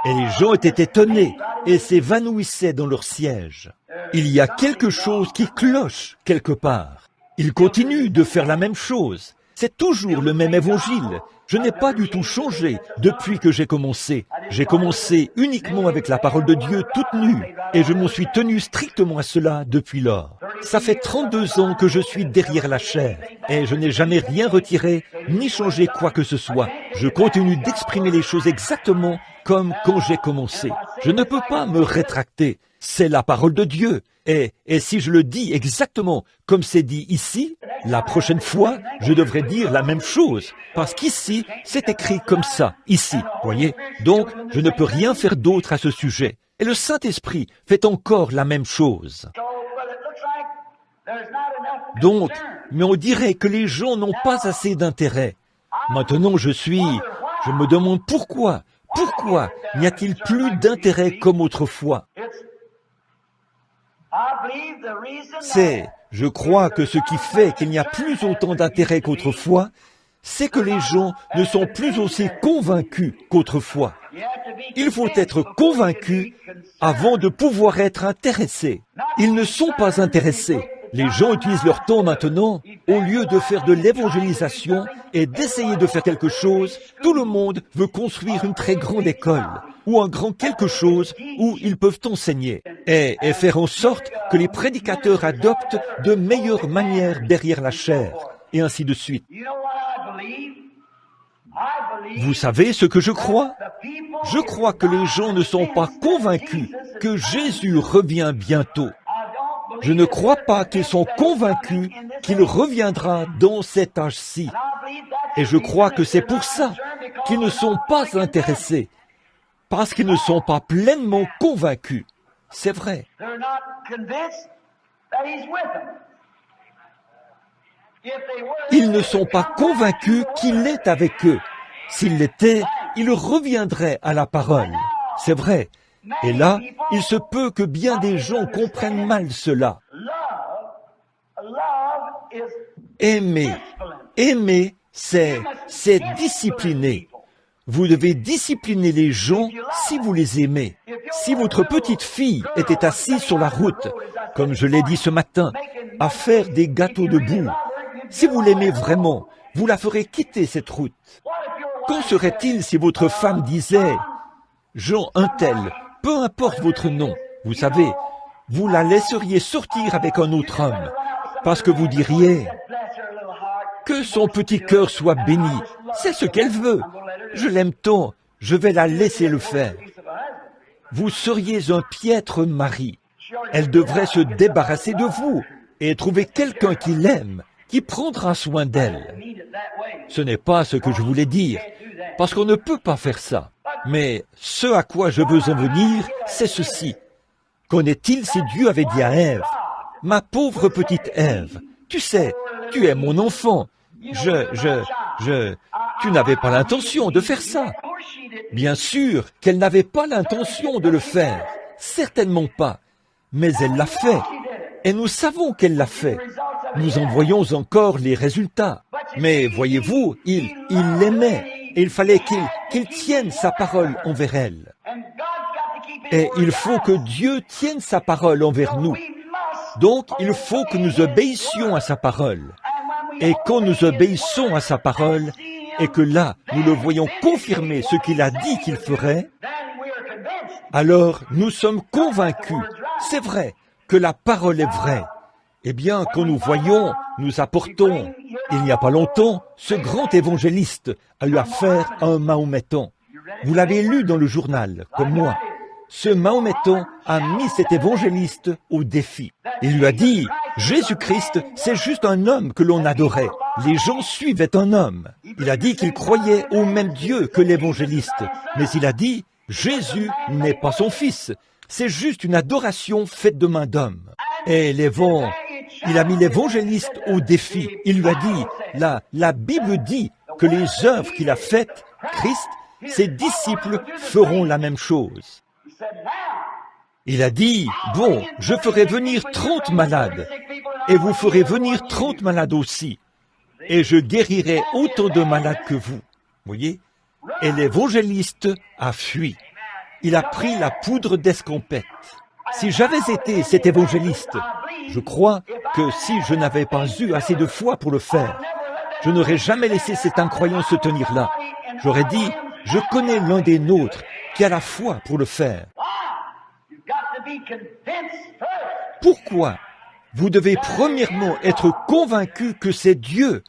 Et les gens étaient étonnés et s'évanouissaient dans leur siège. Il y a quelque chose qui cloche quelque part. Ils continuent de faire la même chose. C'est toujours le même évangile. Je n'ai pas du tout changé depuis que j'ai commencé. J'ai commencé uniquement avec la parole de Dieu toute nue et je m'en suis tenu strictement à cela depuis lors. Ça fait 32 ans que je suis derrière la chair et je n'ai jamais rien retiré ni changé quoi que ce soit. Je continue d'exprimer les choses exactement comme quand j'ai commencé. Je ne peux pas me rétracter. C'est la parole de Dieu. Et si je le dis exactement comme c'est dit ici, la prochaine fois, je devrais dire la même chose. Parce qu'ici, c'est écrit comme ça, ici, voyez. Donc, je ne peux rien faire d'autre à ce sujet. Et le Saint-Esprit fait encore la même chose. Donc, mais on dirait que les gens n'ont pas assez d'intérêt. Maintenant, je me demande pourquoi n'y a-t-il plus d'intérêt comme autrefois? Je crois que ce qui fait qu'il n'y a plus autant d'intérêt qu'autrefois, c'est que les gens ne sont plus aussi convaincus qu'autrefois. Il faut être convaincu avant de pouvoir être intéressé. Ils ne sont pas intéressés. Les gens utilisent leur temps maintenant, au lieu de faire de l'évangélisation et d'essayer de faire quelque chose, tout le monde veut construire une très grande école ou un grand quelque chose où ils peuvent enseigner et faire en sorte que les prédicateurs adoptent de meilleures manières derrière la chair et ainsi de suite. Vous savez ce que je crois? Je crois que les gens ne sont pas convaincus que Jésus revient bientôt. Je ne crois pas qu'ils sont convaincus qu'il reviendra dans cet âge-ci. Et je crois que c'est pour ça qu'ils ne sont pas intéressés, parce qu'ils ne sont pas pleinement convaincus. C'est vrai. Ils ne sont pas convaincus qu'il est avec eux. S'il l'était, il reviendrait à la parole. C'est vrai. Et là, il se peut que bien des gens comprennent mal cela. Aimer, c'est discipliner. Vous devez discipliner les gens si vous les aimez. Si votre petite fille était assise sur la route, comme je l'ai dit ce matin, à faire des gâteaux de boue, si vous l'aimez vraiment, vous la ferez quitter cette route. Qu'en serait-il si votre femme disait « Jean un tel, peu importe votre nom, vous savez, vous la laisseriez sortir avec un autre homme, parce que vous diriez « Que son petit cœur soit béni, c'est ce qu'elle veut, je l'aime tant, je vais la laisser le faire. » Vous seriez un piètre mari. Elle devrait se débarrasser de vous et trouver quelqu'un qui l'aime, qui prendra soin d'elle. Ce n'est pas ce que je voulais dire, parce qu'on ne peut pas faire ça. Mais ce à quoi je veux en venir, c'est ceci. Qu'en est-il si Dieu avait dit à Ève, « Ma pauvre petite Ève, tu sais, tu es mon enfant. Tu n'avais pas l'intention de faire ça. » Bien sûr qu'elle n'avait pas l'intention de le faire. Certainement pas. Mais elle l'a fait. Et nous savons qu'elle l'a fait. Nous en voyons encore les résultats. Mais voyez-vous, il l'aimait. Et il fallait qu'il tienne sa parole envers elle. Et il faut que Dieu tienne sa parole envers nous. Donc, il faut que nous obéissions à sa parole. Et quand nous obéissons à sa parole, et que là, nous le voyons confirmer ce qu'il a dit qu'il ferait, alors nous sommes convaincus, c'est vrai, que la parole est vraie. Eh bien, quand nous voyons, nous apportons, il n'y a pas longtemps, ce grand évangéliste a eu affaire à un Mahométan. Vous l'avez lu dans le journal, comme moi. Ce Mahométan a mis cet évangéliste au défi. Il lui a dit, Jésus-Christ, c'est juste un homme que l'on adorait. Les gens suivaient un homme. Il a dit qu'il croyait au même Dieu que l'évangéliste. Mais il a dit, Jésus n'est pas son fils. C'est juste une adoration faite de main d'homme. Et il a mis l'évangéliste au défi. Il lui a dit, la Bible dit que les œuvres qu'il a faites, Christ, ses disciples feront la même chose. Il a dit, bon, je ferai venir 30 malades, et vous ferez venir 30 malades aussi, et je guérirai autant de malades que vous. Voyez? Et l'évangéliste a fui. Il a pris la poudre d'escampette. Si j'avais été cet évangéliste, je crois que si je n'avais pas eu assez de foi pour le faire, je n'aurais jamais laissé cet incroyant se tenir là. J'aurais dit, je connais l'un des nôtres qui a la foi pour le faire. Pourquoi? Vous devez premièrement être convaincu que c'est Dieu.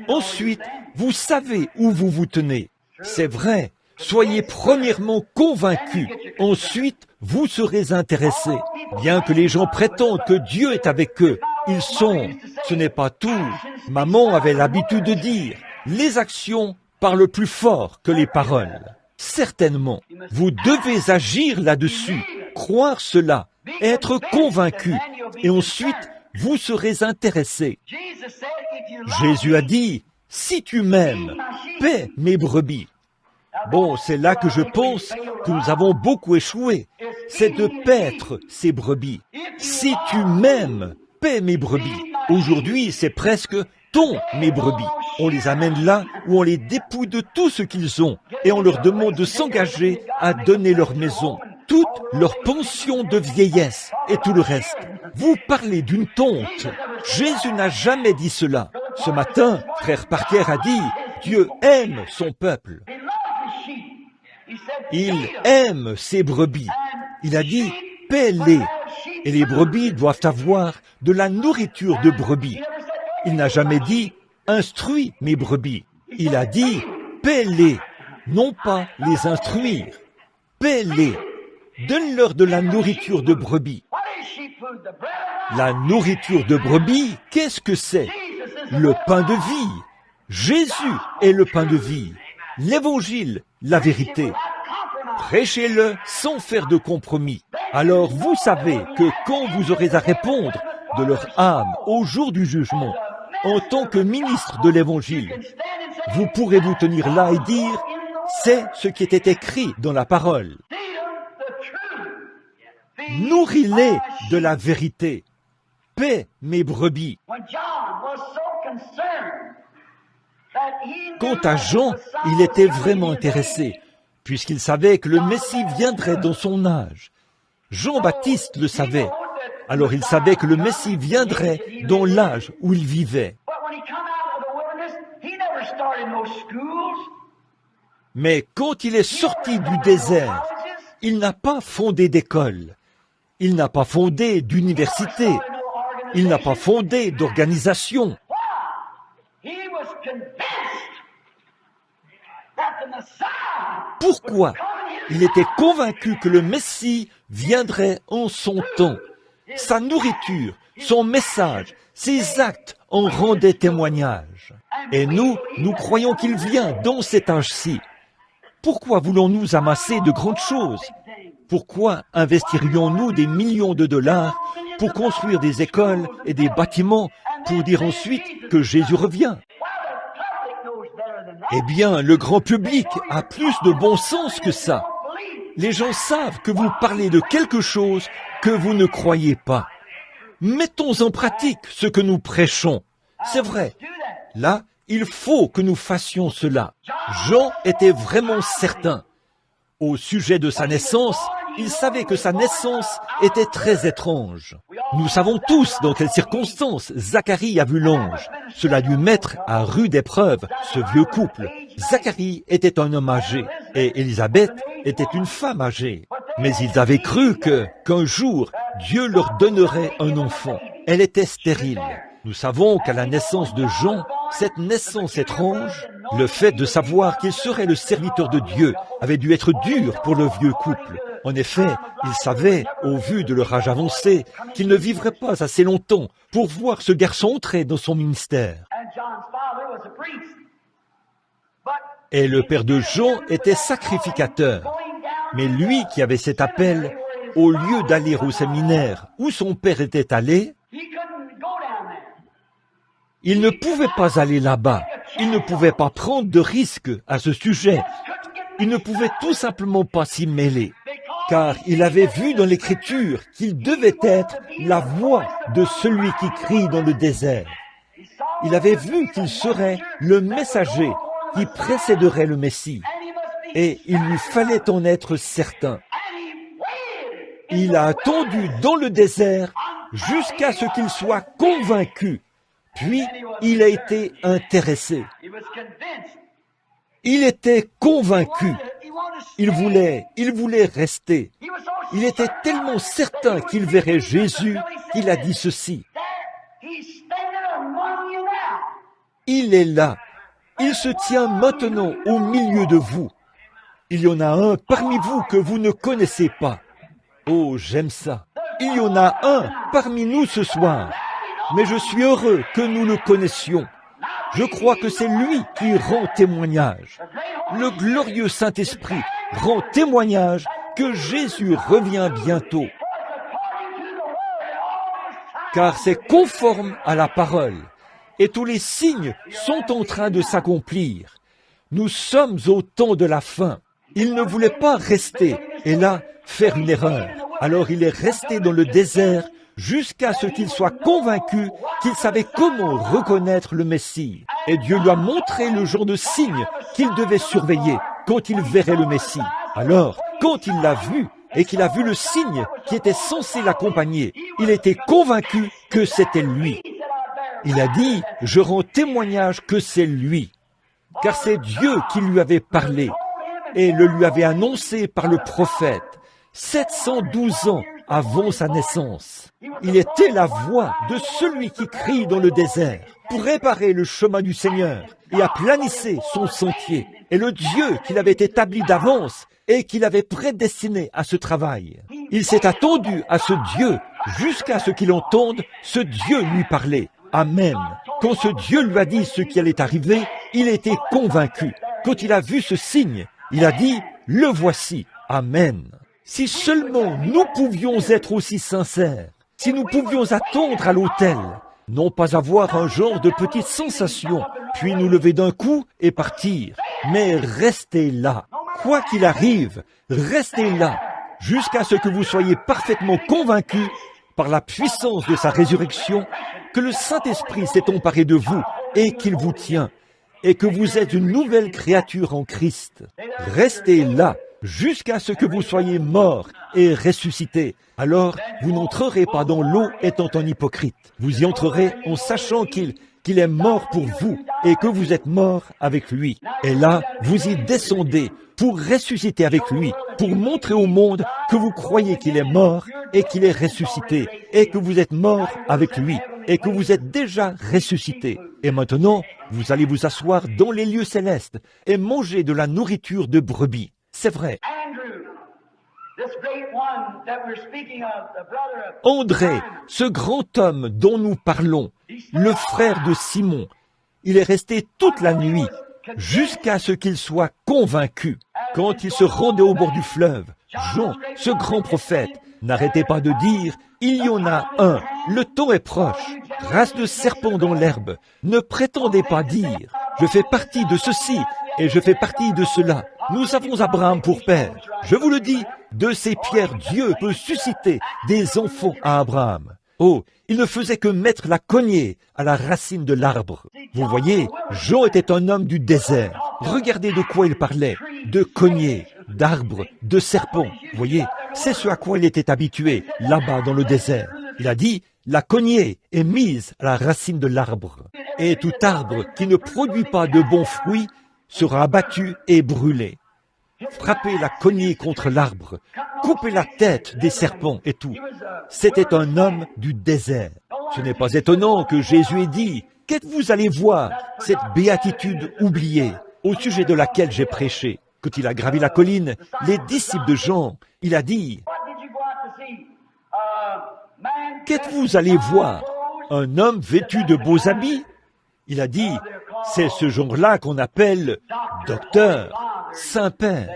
Ensuite, vous savez où vous vous tenez. C'est vrai. Soyez premièrement convaincus. Ensuite, vous serez intéressés. Bien que les gens prétendent que Dieu est avec eux, ils sont. Ce n'est pas tout. Maman avait l'habitude de dire, les actions parlent plus fort que les paroles. Certainement, vous devez agir là-dessus, croire cela, être convaincu, et ensuite, vous serez intéressés. Jésus a dit, si tu m'aimes, paie mes brebis. Bon, c'est là que je pense que nous avons beaucoup échoué. C'est de paître ces brebis. Si tu m'aimes, paie mes brebis. Aujourd'hui, c'est presque ton mes brebis. On les amène là où on les dépouille de tout ce qu'ils ont et on leur demande de s'engager à donner leur maison, toute leur pension de vieillesse et tout le reste. Vous parlez d'une tonte. Jésus n'a jamais dit cela. Ce matin, frère Parker a dit, Dieu aime son peuple. Il aime ses brebis. Il a dit, paie-les. Et les brebis doivent avoir de la nourriture de brebis. Il n'a jamais dit, instruis mes brebis. Il a dit, paie-les, non pas les instruire. Paie-les. Donne-leur de la nourriture de brebis. La nourriture de brebis, qu'est-ce que c'est? Le pain de vie. Jésus est le pain de vie. L'évangile, la vérité. Prêchez-le sans faire de compromis. Alors vous savez que quand vous aurez à répondre de leur âme au jour du jugement, en tant que ministre de l'Évangile, vous pourrez vous tenir là et dire, c'est ce qui était écrit dans la parole. Nourris-les de la vérité. Paie mes brebis. Quant à Jean, il était vraiment intéressé, puisqu'il savait que le Messie viendrait dans son âge. Jean-Baptiste le savait. Alors il savait que le Messie viendrait dans l'âge où il vivait. Mais quand il est sorti du désert, il n'a pas fondé d'école. Il n'a pas fondé d'université. Il n'a pas fondé d'organisation. Pourquoi? Il était convaincu que le Messie viendrait en son temps. Sa nourriture, son message, ses actes en rendaient témoignage. Et nous croyons qu'il vient dans cet âge-ci. Pourquoi voulons-nous amasser de grandes choses? Pourquoi investirions-nous des millions de dollars pour construire des écoles et des bâtiments pour dire ensuite que Jésus revient? Eh bien, le grand public a plus de bon sens que ça. Les gens savent que vous parlez de quelque chose que vous ne croyez pas. Mettons en pratique ce que nous prêchons. C'est vrai. Là, il faut que nous fassions cela. Jean était vraiment certain. Au sujet de sa naissance, il savait que sa naissance était très étrange. Nous savons tous dans quelles circonstances Zacharie a vu l'ange. Cela a dû mettre à rude épreuve ce vieux couple. Zacharie était un homme âgé et Élisabeth était une femme âgée. Mais ils avaient cru qu'un jour, Dieu leur donnerait un enfant. Elle était stérile. Nous savons qu'à la naissance de Jean, cette naissance étrange, le fait de savoir qu'il serait le serviteur de Dieu, avait dû être dur pour le vieux couple. En effet, ils savaient, au vu de leur âge avancé, qu'ils ne vivraient pas assez longtemps pour voir ce garçon entrer dans son ministère. Et le père de Jean était sacrificateur. Mais lui qui avait cet appel, au lieu d'aller au séminaire où son père était allé, il ne pouvait pas aller là-bas. Il ne pouvait pas prendre de risques à ce sujet. Il ne pouvait tout simplement pas s'y mêler, car il avait vu dans l'Écriture qu'il devait être la voix de celui qui crie dans le désert. Il avait vu qu'il serait le messager qui précéderait le Messie, et il lui fallait en être certain. Il a attendu dans le désert jusqu'à ce qu'il soit convaincu, puis il a été intéressé. Il était convaincu. Il voulait rester. Il était tellement certain qu'il verrait Jésus qu'il a dit ceci. Il est là. Il se tient maintenant au milieu de vous. Il y en a un parmi vous que vous ne connaissez pas. Oh, j'aime ça. Il y en a un parmi nous ce soir. Mais je suis heureux que nous le connaissions. Je crois que c'est lui qui rend témoignage. Le glorieux Saint-Esprit rend témoignage que Jésus revient bientôt. Car c'est conforme à la parole. Et tous les signes sont en train de s'accomplir. Nous sommes au temps de la fin. Il ne voulait pas rester et là faire une erreur. Alors il est resté dans le désert jusqu'à ce qu'il soit convaincu qu'il savait comment reconnaître le Messie. Et Dieu lui a montré le genre de signe qu'il devait surveiller quand il verrait le Messie. Alors, quand il l'a vu et qu'il a vu le signe qui était censé l'accompagner, il était convaincu que c'était lui. Il a dit, « Je rends témoignage que c'est lui, car c'est Dieu qui lui avait parlé et le lui avait annoncé par le prophète, 712 ans avant sa naissance. Il était la voix de celui qui crie dans le désert pour réparer le chemin du Seigneur et aplanissait son sentier. Et le Dieu qu'il avait établi d'avance et qu'il avait prédestiné à ce travail. Il s'est attendu à ce Dieu jusqu'à ce qu'il entende ce Dieu lui parler. Amen. Quand ce Dieu lui a dit ce qui allait arriver, il était convaincu. Quand il a vu ce signe, il a dit, « Le voici. » Amen. Si seulement nous pouvions être aussi sincères, si nous pouvions attendre à l'autel, non pas avoir un genre de petite sensation, puis nous lever d'un coup et partir, mais rester là. Quoi qu'il arrive, restez là, jusqu'à ce que vous soyez parfaitement convaincus par la puissance de sa résurrection, que le Saint-Esprit s'est emparé de vous et qu'il vous tient, et que vous êtes une nouvelle créature en Christ. Restez là, jusqu'à ce que vous soyez morts et ressuscités. Alors, vous n'entrerez pas dans l'eau étant un hypocrite. Vous y entrerez en sachant qu'il est mort pour vous et que vous êtes mort avec lui. Et là, vous y descendez pour ressusciter avec lui, pour montrer au monde que vous croyez qu'il est mort et qu'il est ressuscité et que vous êtes mort avec lui et que vous êtes déjà ressuscité. Et maintenant, vous allez vous asseoir dans les lieux célestes et manger de la nourriture de brebis. C'est vrai. André, ce grand homme dont nous parlons, le frère de Simon, il est resté toute la nuit jusqu'à ce qu'il soit convaincu. Quand il se rendait au bord du fleuve, Jean, ce grand prophète, n'arrêtait pas de dire « Il y en a un, le temps est proche, race de serpents dans l'herbe, ne prétendez pas dire « Je fais partie de ceci et je fais partie de cela ». Nous avons Abraham pour père. Je vous le dis, de ces pierres, Dieu peut susciter des enfants à Abraham. Oh, il ne faisait que mettre la cognée à la racine de l'arbre. Vous voyez, Jean était un homme du désert. Regardez de quoi il parlait. De cognée, d'arbres, de serpents. Vous voyez, c'est ce à quoi il était habitué, là-bas dans le désert. Il a dit, la cognée est mise à la racine de l'arbre. Et tout arbre qui ne produit pas de bons fruits sera abattu et brûlé. Frappez la cognée contre l'arbre, coupez la tête des serpents et tout. C'était un homme du désert. Ce n'est pas étonnant que Jésus ait dit, « Qu'êtes-vous allé voir, cette béatitude oubliée, au sujet de laquelle j'ai prêché ?» Quand il a gravi la colline, les disciples de Jean, il a dit, « Qu'êtes-vous allé voir, un homme vêtu de beaux habits ?» Il a dit, « C'est ce genre-là qu'on appelle docteur, Saint-Père.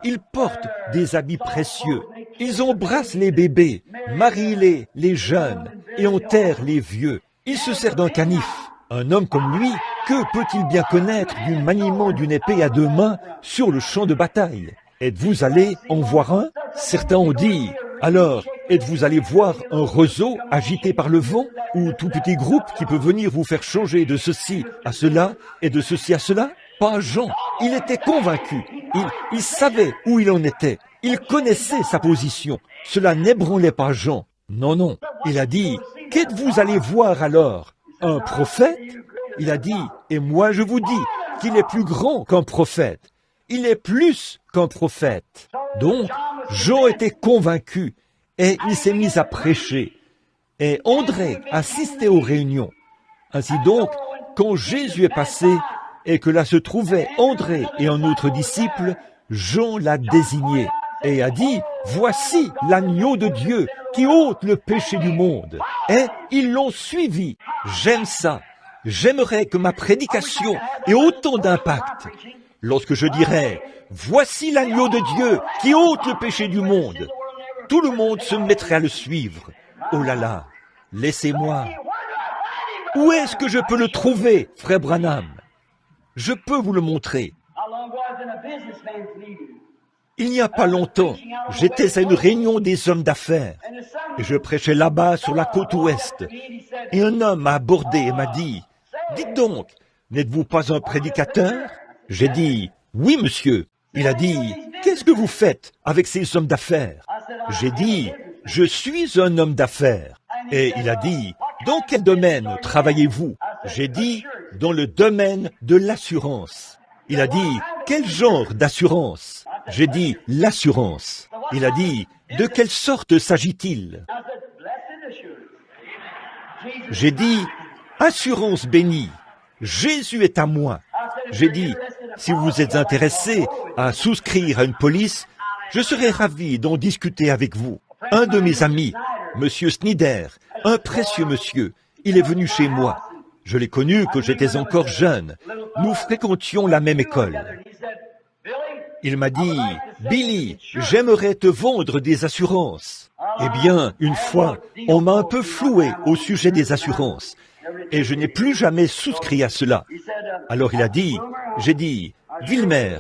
Ils portent des habits précieux. Ils embrassent les bébés, marient les jeunes et enterrent les vieux. Il se sert d'un canif. Un homme comme lui, que peut-il bien connaître du maniement d'une épée à deux mains sur le champ de bataille? Êtes-vous allé en voir un? Certains ont dit, alors, êtes-vous allé voir un roseau agité par le vent, ou tout petit groupe qui peut venir vous faire changer de ceci à cela et de ceci à cela? Pas Jean. Il était convaincu. Il savait où il en était. Il connaissait sa position. Cela n'ébranlait pas Jean. Non, non. Il a dit, qu'êtes-vous allé voir alors? Un prophète? Il a dit, et moi je vous dis qu'il est plus grand qu'un prophète. Il est plus qu'un prophète. Donc, Jean était convaincu et il s'est mis à prêcher. Et André assistait aux réunions. Ainsi donc, quand Jésus est passé et que là se trouvaient André et un autre disciple, Jean l'a désigné et a dit, « Voici l'agneau de Dieu qui ôte le péché du monde. » Et ils l'ont suivi. J'aime ça. J'aimerais que ma prédication ait autant d'impact. Lorsque je dirais, « Voici l'agneau de Dieu qui ôte le péché du monde », tout le monde se mettrait à le suivre. Oh là là, laissez-moi. Où est-ce que je peux le trouver, frère Branham? Je peux vous le montrer. Il n'y a pas longtemps, j'étais à une réunion des hommes d'affaires et je prêchais là-bas sur la côte ouest. Et un homme m'a abordé et m'a dit, « Dites donc, n'êtes-vous pas un prédicateur ?» J'ai dit, « Oui, monsieur. » Il a dit, « Qu'est-ce que vous faites avec ces hommes d'affaires ?» J'ai dit, « Je suis un homme d'affaires. » Et il a dit, « Dans quel domaine travaillez-vous » J'ai dit, « Dans le domaine de l'assurance. » Il a dit, « Quel genre d'assurance » J'ai dit, « L'assurance. » Il a dit, « De quelle sorte s'agit-il » J'ai dit, « Assurance bénie. Jésus est à moi. » J'ai dit, « Si vous êtes intéressé à souscrire à une police, je serais ravi d'en discuter avec vous. » Un de mes amis, Monsieur Snyder, un précieux monsieur, il est venu chez moi. Je l'ai connu quand j'étais encore jeune. Nous fréquentions la même école. Il m'a dit, « Billy, j'aimerais te vendre des assurances. » Eh bien, une fois, on m'a un peu floué au sujet des assurances. Et je n'ai plus jamais souscrit à cela. Alors il a dit, j'ai dit, « Wilmer,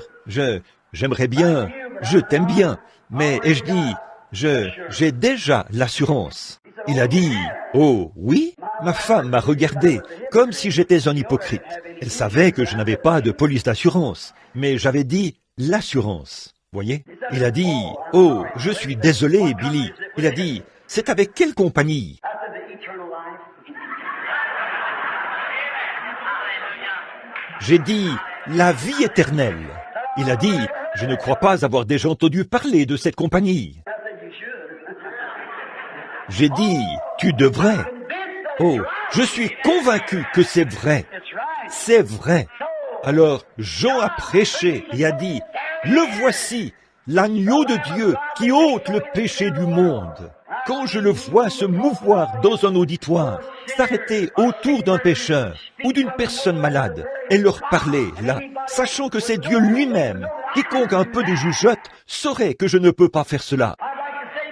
j'aimerais bien, je t'aime bien, mais, et je dis, j'ai déjà l'assurance. » Il a dit, « Oh, oui ?» Ma femme m'a regardé comme si j'étais un hypocrite. Elle savait que je n'avais pas de police d'assurance, mais j'avais dit l'assurance. Voyez? Il a dit, « Oh, je suis désolé, Billy. » Il a dit, « C'est avec quelle compagnie ?» J'ai dit, « La vie éternelle. » Il a dit, « Je ne crois pas avoir déjà entendu parler de cette compagnie. » J'ai dit, « Tu devrais. » Oh, je suis convaincu que c'est vrai. C'est vrai. Alors Jean a prêché et a dit, « Le voici, l'agneau de Dieu qui ôte le péché du monde. » Quand je le vois se mouvoir dans un auditoire, s'arrêter autour d'un pécheur ou d'une personne malade et leur parler là, sachant que c'est Dieu lui-même, quiconque a un peu de jugeote saurait que je ne peux pas faire cela.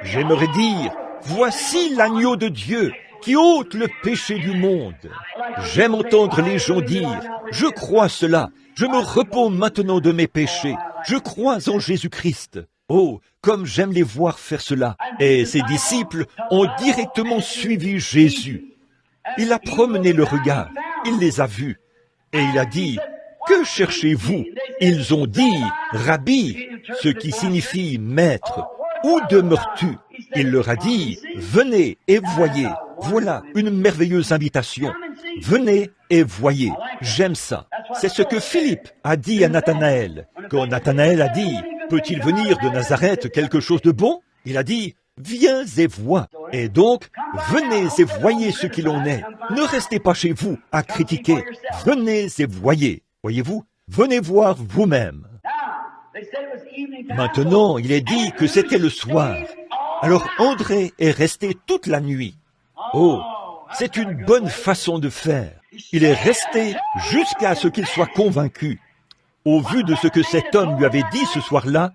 J'aimerais dire, « Voici l'agneau de Dieu qui ôte le péché du monde. » J'aime entendre les gens dire, « Je crois cela, je me repens maintenant de mes péchés, je crois en Jésus-Christ. » Oh, comme j'aime les voir faire cela. Et ses disciples ont directement suivi Jésus. Il a promené le regard, il les a vus, et il a dit, « Que cherchez-vous » Ils ont dit, « Rabbi », ce qui signifie « maître ». « Où demeures-tu » Il leur a dit, « Venez et voyez. » Voilà une merveilleuse invitation. Venez et voyez. J'aime ça. C'est ce que Philippe a dit à Nathanaël. Quand Nathanaël a dit, « Peut-il venir de Nazareth quelque chose de bon ?» Il a dit, « viens et vois. Et donc, venez et voyez ce qu'il en est. Ne restez pas chez vous à critiquer. Venez et voyez. Voyez-vous? Venez voir vous-même. Maintenant, il est dit que c'était le soir. Alors André est resté toute la nuit. Oh, c'est une bonne façon de faire. Il est resté jusqu'à ce qu'il soit convaincu. Au vu de ce que cet homme lui avait dit ce soir-là,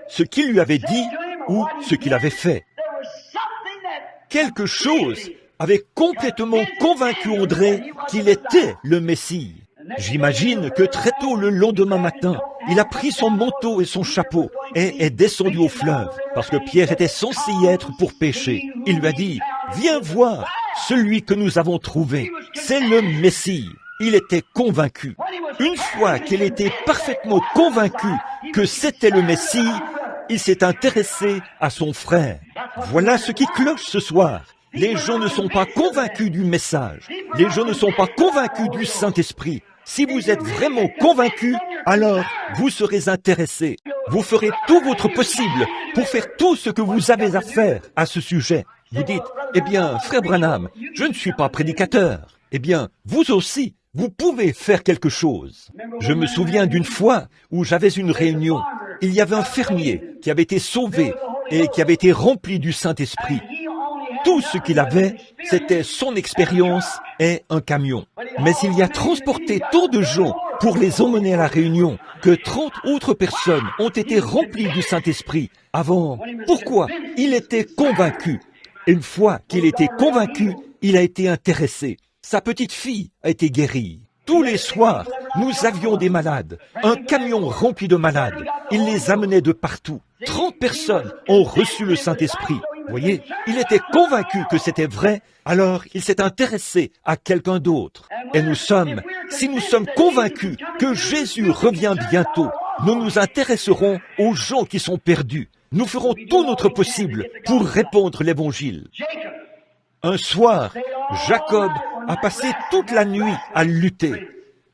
ce qu'il lui avait dit ou ce qu'il avait fait. Quelque chose avait complètement convaincu André qu'il était le Messie. J'imagine que très tôt le lendemain matin, il a pris son manteau et son chapeau et est descendu au fleuve, parce que Pierre était censé y être pour pêcher. Il lui a dit, « Viens voir celui que nous avons trouvé, c'est le Messie. » Il était convaincu. Une fois qu'il était parfaitement convaincu que c'était le Messie, il s'est intéressé à son frère. Voilà ce qui cloche ce soir. Les gens ne sont pas convaincus du message. Les gens ne sont pas convaincus du Saint-Esprit. Si vous êtes vraiment convaincu, alors vous serez intéressé. Vous ferez tout votre possible pour faire tout ce que vous avez à faire à ce sujet. Vous dites, eh bien, frère Branham, je ne suis pas prédicateur. Eh bien, vous aussi, vous pouvez faire quelque chose. Je me souviens d'une fois où j'avais une réunion. Il y avait un fermier qui avait été sauvé et qui avait été rempli du Saint-Esprit. Tout ce qu'il avait, c'était son expérience et un camion. Mais il y a transporté tant de gens pour les emmener à la réunion que 30 autres personnes ont été remplies du Saint-Esprit avant. Pourquoi? Il était convaincu. Une fois qu'il était convaincu, il a été intéressé. Sa petite fille a été guérie. Tous les soirs, nous avions des malades. Un camion rempli de malades. Il les amenait de partout. 30 personnes ont reçu le Saint-Esprit. Vous voyez, il était convaincu que c'était vrai, alors il s'est intéressé à quelqu'un d'autre. Et si nous sommes convaincus que Jésus revient bientôt, nous nous intéresserons aux gens qui sont perdus. Nous ferons tout notre possible pour répandre l'Évangile. Un soir, Jacob a passé toute la nuit à lutter.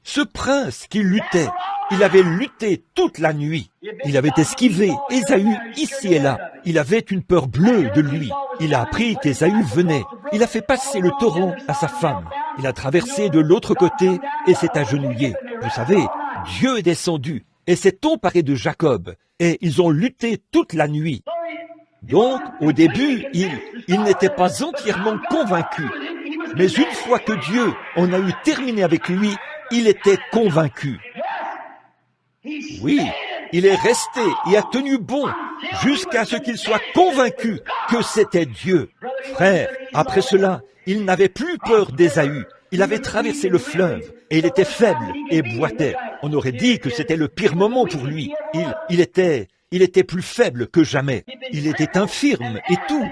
Ce prince qui luttait, il avait lutté toute la nuit. Il avait esquivé Ésaü ici et là. Il avait une peur bleue de lui. Il a appris qu'Ésaü venait. Il a fait passer le torrent à sa femme. Il a traversé de l'autre côté et s'est agenouillé. Vous savez, Dieu est descendu et s'est emparé de Jacob. Et ils ont lutté toute la nuit. Donc, au début, il n'était pas entièrement convaincu. Mais une fois que Dieu en a eu terminé avec lui, il était convaincu. Oui, il est resté et a tenu bon jusqu'à ce qu'il soit convaincu que c'était Dieu. Frère, après cela, il n'avait plus peur d'Ésaü. Il avait traversé le fleuve et il était faible et boitait. On aurait dit que c'était le pire moment pour lui. Il était plus faible que jamais. Il était infirme et tout.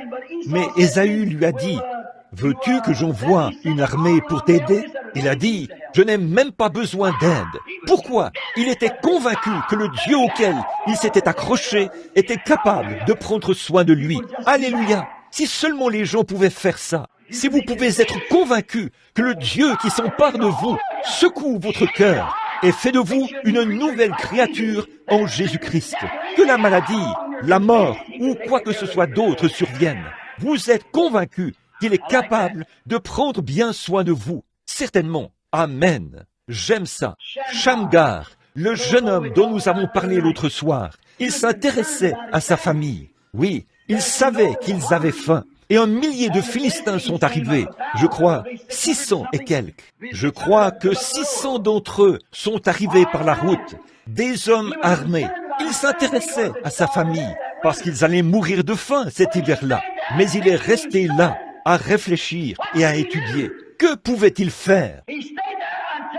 Mais Ésaü lui a dit, « Veux-tu que j'envoie une armée pour t'aider ?» Il a dit, « Je n'ai même pas besoin d'aide. » Pourquoi? Il était convaincu que le Dieu auquel il s'était accroché était capable de prendre soin de lui. Alléluia! Si seulement les gens pouvaient faire ça. Si vous pouvez être convaincu que le Dieu qui s'empare de vous secoue votre cœur et fait de vous une nouvelle créature en Jésus-Christ. Que la maladie, la mort ou quoi que ce soit d'autre survienne. Vous êtes convaincu qu'il est capable de prendre bien soin de vous. Certainement. Amen. J'aime ça. Shamgar, le jeune homme dont nous avons parlé l'autre soir, il s'intéressait à sa famille. Oui, il savait qu'ils avaient faim. Et 1 millier de Philistins sont arrivés. Je crois 600 et quelques. Je crois que 600 d'entre eux sont arrivés par la route. Des hommes armés. Il s'intéressait à sa famille parce qu'ils allaient mourir de faim cet hiver-là. Mais il est resté là à réfléchir et à étudier. Que pouvait-il faire?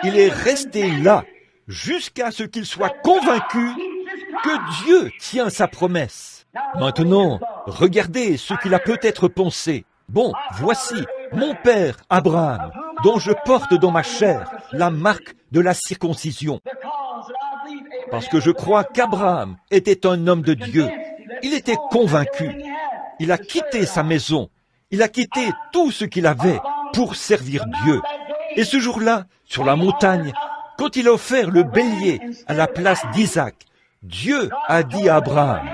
Il est resté là jusqu'à ce qu'il soit convaincu que Dieu tient sa promesse. Maintenant, regardez ce qu'il a peut-être pensé. Bon, voici mon père Abraham, dont je porte dans ma chair la marque de la circoncision. Parce que je crois qu'Abraham était un homme de Dieu. Il était convaincu. Il a quitté sa maison. Il a quitté tout ce qu'il avait pour servir Dieu. Et ce jour-là, sur la montagne, quand il a offert le bélier à la place d'Isaac, Dieu a dit à Abraham,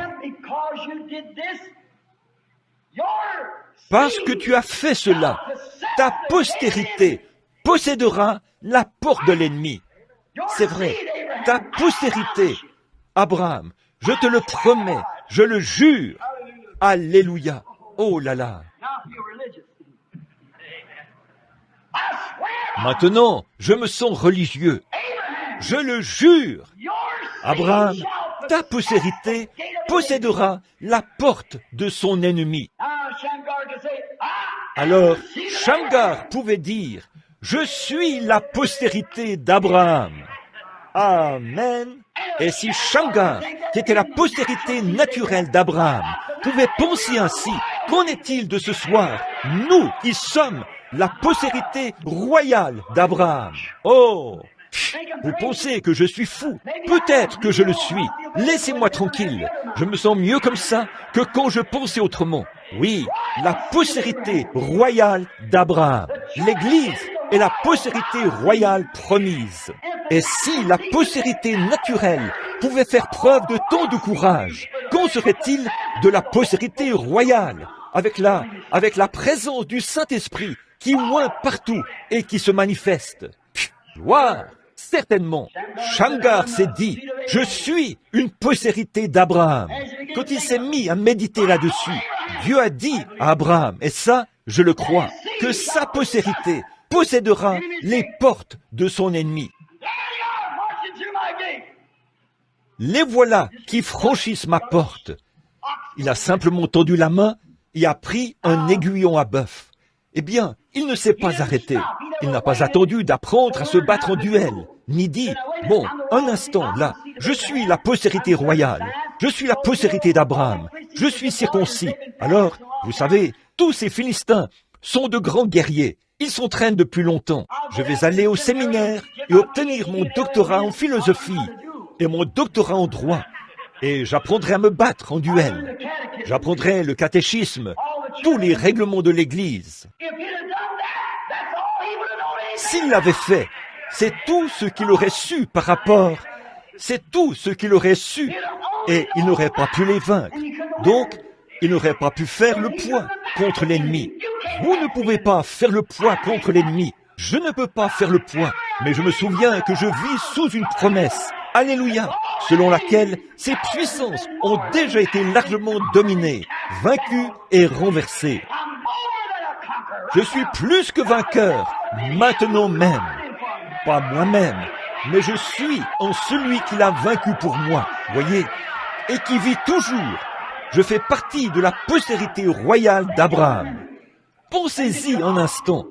Parce que tu as fait cela, ta postérité possédera la porte de l'ennemi. C'est vrai, ta postérité, Abraham, je te le promets, je le jure. Alléluia. Oh là là. Maintenant, je me sens religieux. Je le jure. Abraham, ta postérité possédera la porte de son ennemi. Alors, Shamgar pouvait dire, je suis la postérité d'Abraham. Amen. Et si Shamgar, qui était la postérité naturelle d'Abraham, pouvait penser ainsi, qu'en est-il de ce soir, nous qui sommes la postérité royale d'Abraham? Oh! Vous pensez que je suis fou? Peut-être que je le suis. Laissez-moi tranquille. Je me sens mieux comme ça que quand je pensais autrement. Oui, la postérité royale d'Abraham. L'Église est la postérité royale promise. Et si la postérité naturelle pouvait faire preuve de tant de courage, qu'en serait-il de la postérité royale, avec la présence du Saint-Esprit qui oint partout et qui se manifeste? Gloire! Certainement, Shamgar s'est dit, je suis une postérité d'Abraham. Quand il s'est mis à méditer là-dessus, Dieu a dit à Abraham, et ça, je le crois, que sa postérité possédera les portes de son ennemi. Les voilà qui franchissent ma porte. Il a simplement tendu la main et a pris un aiguillon à bœuf. Eh bien, il ne s'est pas arrêté. Il n'a pas attendu d'apprendre à se battre en duel, ni dit, bon, un instant, là, je suis la postérité royale, je suis la postérité d'Abraham, je suis circoncis. Alors, vous savez, tous ces Philistins sont de grands guerriers. Ils s'entraînent depuis longtemps. Je vais aller au séminaire et obtenir mon doctorat en philosophie et mon doctorat en droit. Et j'apprendrai à me battre en duel. J'apprendrai le catéchisme, tous les règlements de l'Église. S'il l'avait fait, c'est tout ce qu'il aurait su par rapport, c'est tout ce qu'il aurait su, et il n'aurait pas pu les vaincre. Donc, il n'aurait pas pu faire le poids contre l'ennemi. Vous ne pouvez pas faire le poids contre l'ennemi. Je ne peux pas faire le poids, mais je me souviens que je vis sous une promesse. Alléluia, selon laquelle ces puissances ont déjà été largement dominées, vaincues et renversées. Je suis plus que vainqueur, maintenant même. Pas moi-même, mais je suis en celui qui l'a vaincu pour moi, voyez, et qui vit toujours. Je fais partie de la postérité royale d'Abraham. Pensez-y un instant,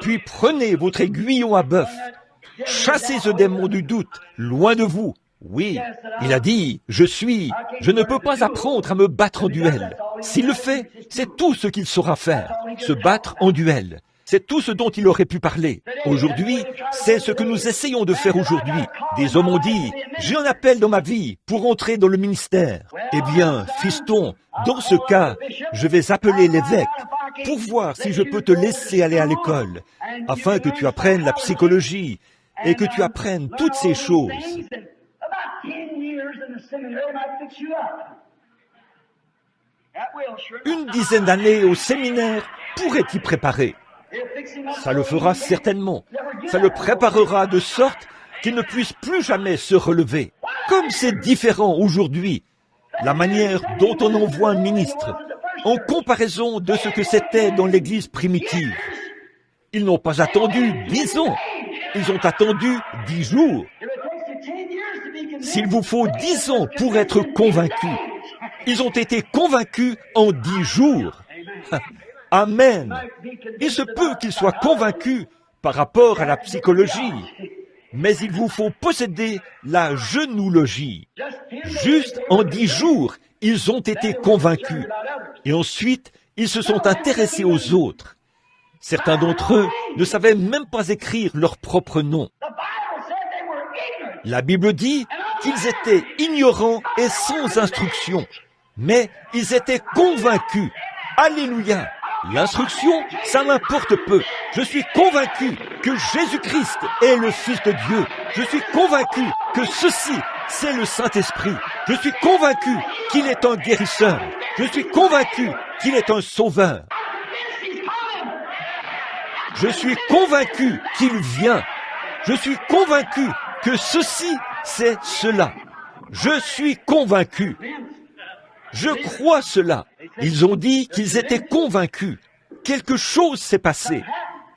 puis prenez votre aiguillon à bœuf. Chassez ce démon du doute, loin de vous. Oui, il a dit, je ne peux pas apprendre à me battre en duel. S'il le fait, c'est tout ce qu'il saura faire, se battre en duel. C'est tout ce dont il aurait pu parler. Aujourd'hui, c'est ce que nous essayons de faire aujourd'hui. Des hommes ont dit, j'ai un appel dans ma vie pour entrer dans le ministère. Eh bien, fiston, dans ce cas, je vais appeler l'évêque pour voir si je peux te laisser aller à l'école, afin que tu apprennes la psychologie et que tu apprennes toutes ces choses. Une dizaine d'années au séminaire pourrait t'y préparer. Ça le fera certainement. Ça le préparera de sorte qu'il ne puisse plus jamais se relever. Comme c'est différent aujourd'hui, la manière dont on envoie un ministre, en comparaison de ce que c'était dans l'Église primitive. Ils n'ont pas attendu 10 ans, ils ont attendu 10 jours. S'il vous faut 10 ans pour être convaincus, ils ont été convaincus en 10 jours. Amen. Il se peut qu'ils soient convaincus par rapport à la psychologie, mais il vous faut posséder la genologie. Juste en 10 jours, ils ont été convaincus. Et ensuite, ils se sont intéressés aux autres. Certains d'entre eux ne savaient même pas écrire leur propre nom. La Bible dit qu'ils étaient ignorants et sans instruction, mais ils étaient convaincus. Alléluia! L'instruction, ça m'importe peu. Je suis convaincu que Jésus-Christ est le Fils de Dieu. Je suis convaincu que ceci c'est le Saint-Esprit. Je suis convaincu qu'il est un guérisseur. Je suis convaincu qu'il est un sauveur. Je suis convaincu qu'il vient. Je suis convaincu que ceci, c'est cela. Je suis convaincu. Je crois cela. Ils ont dit qu'ils étaient convaincus. Quelque chose s'est passé.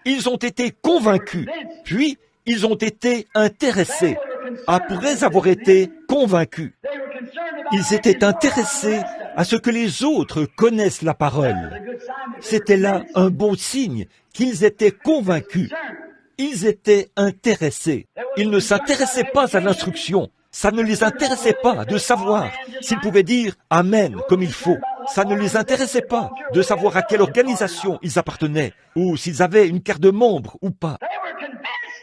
Ils ont été convaincus. Puis, ils ont été intéressés. Après avoir été convaincus. Ils étaient intéressés à ce que les autres connaissent la parole. C'était là un bon signe qu'ils étaient convaincus. Ils étaient intéressés. Ils ne s'intéressaient pas à l'instruction. Ça ne les intéressait pas de savoir s'ils pouvaient dire « Amen » comme il faut. Ça ne les intéressait pas de savoir à quelle organisation ils appartenaient ou s'ils avaient une carte de membre ou pas.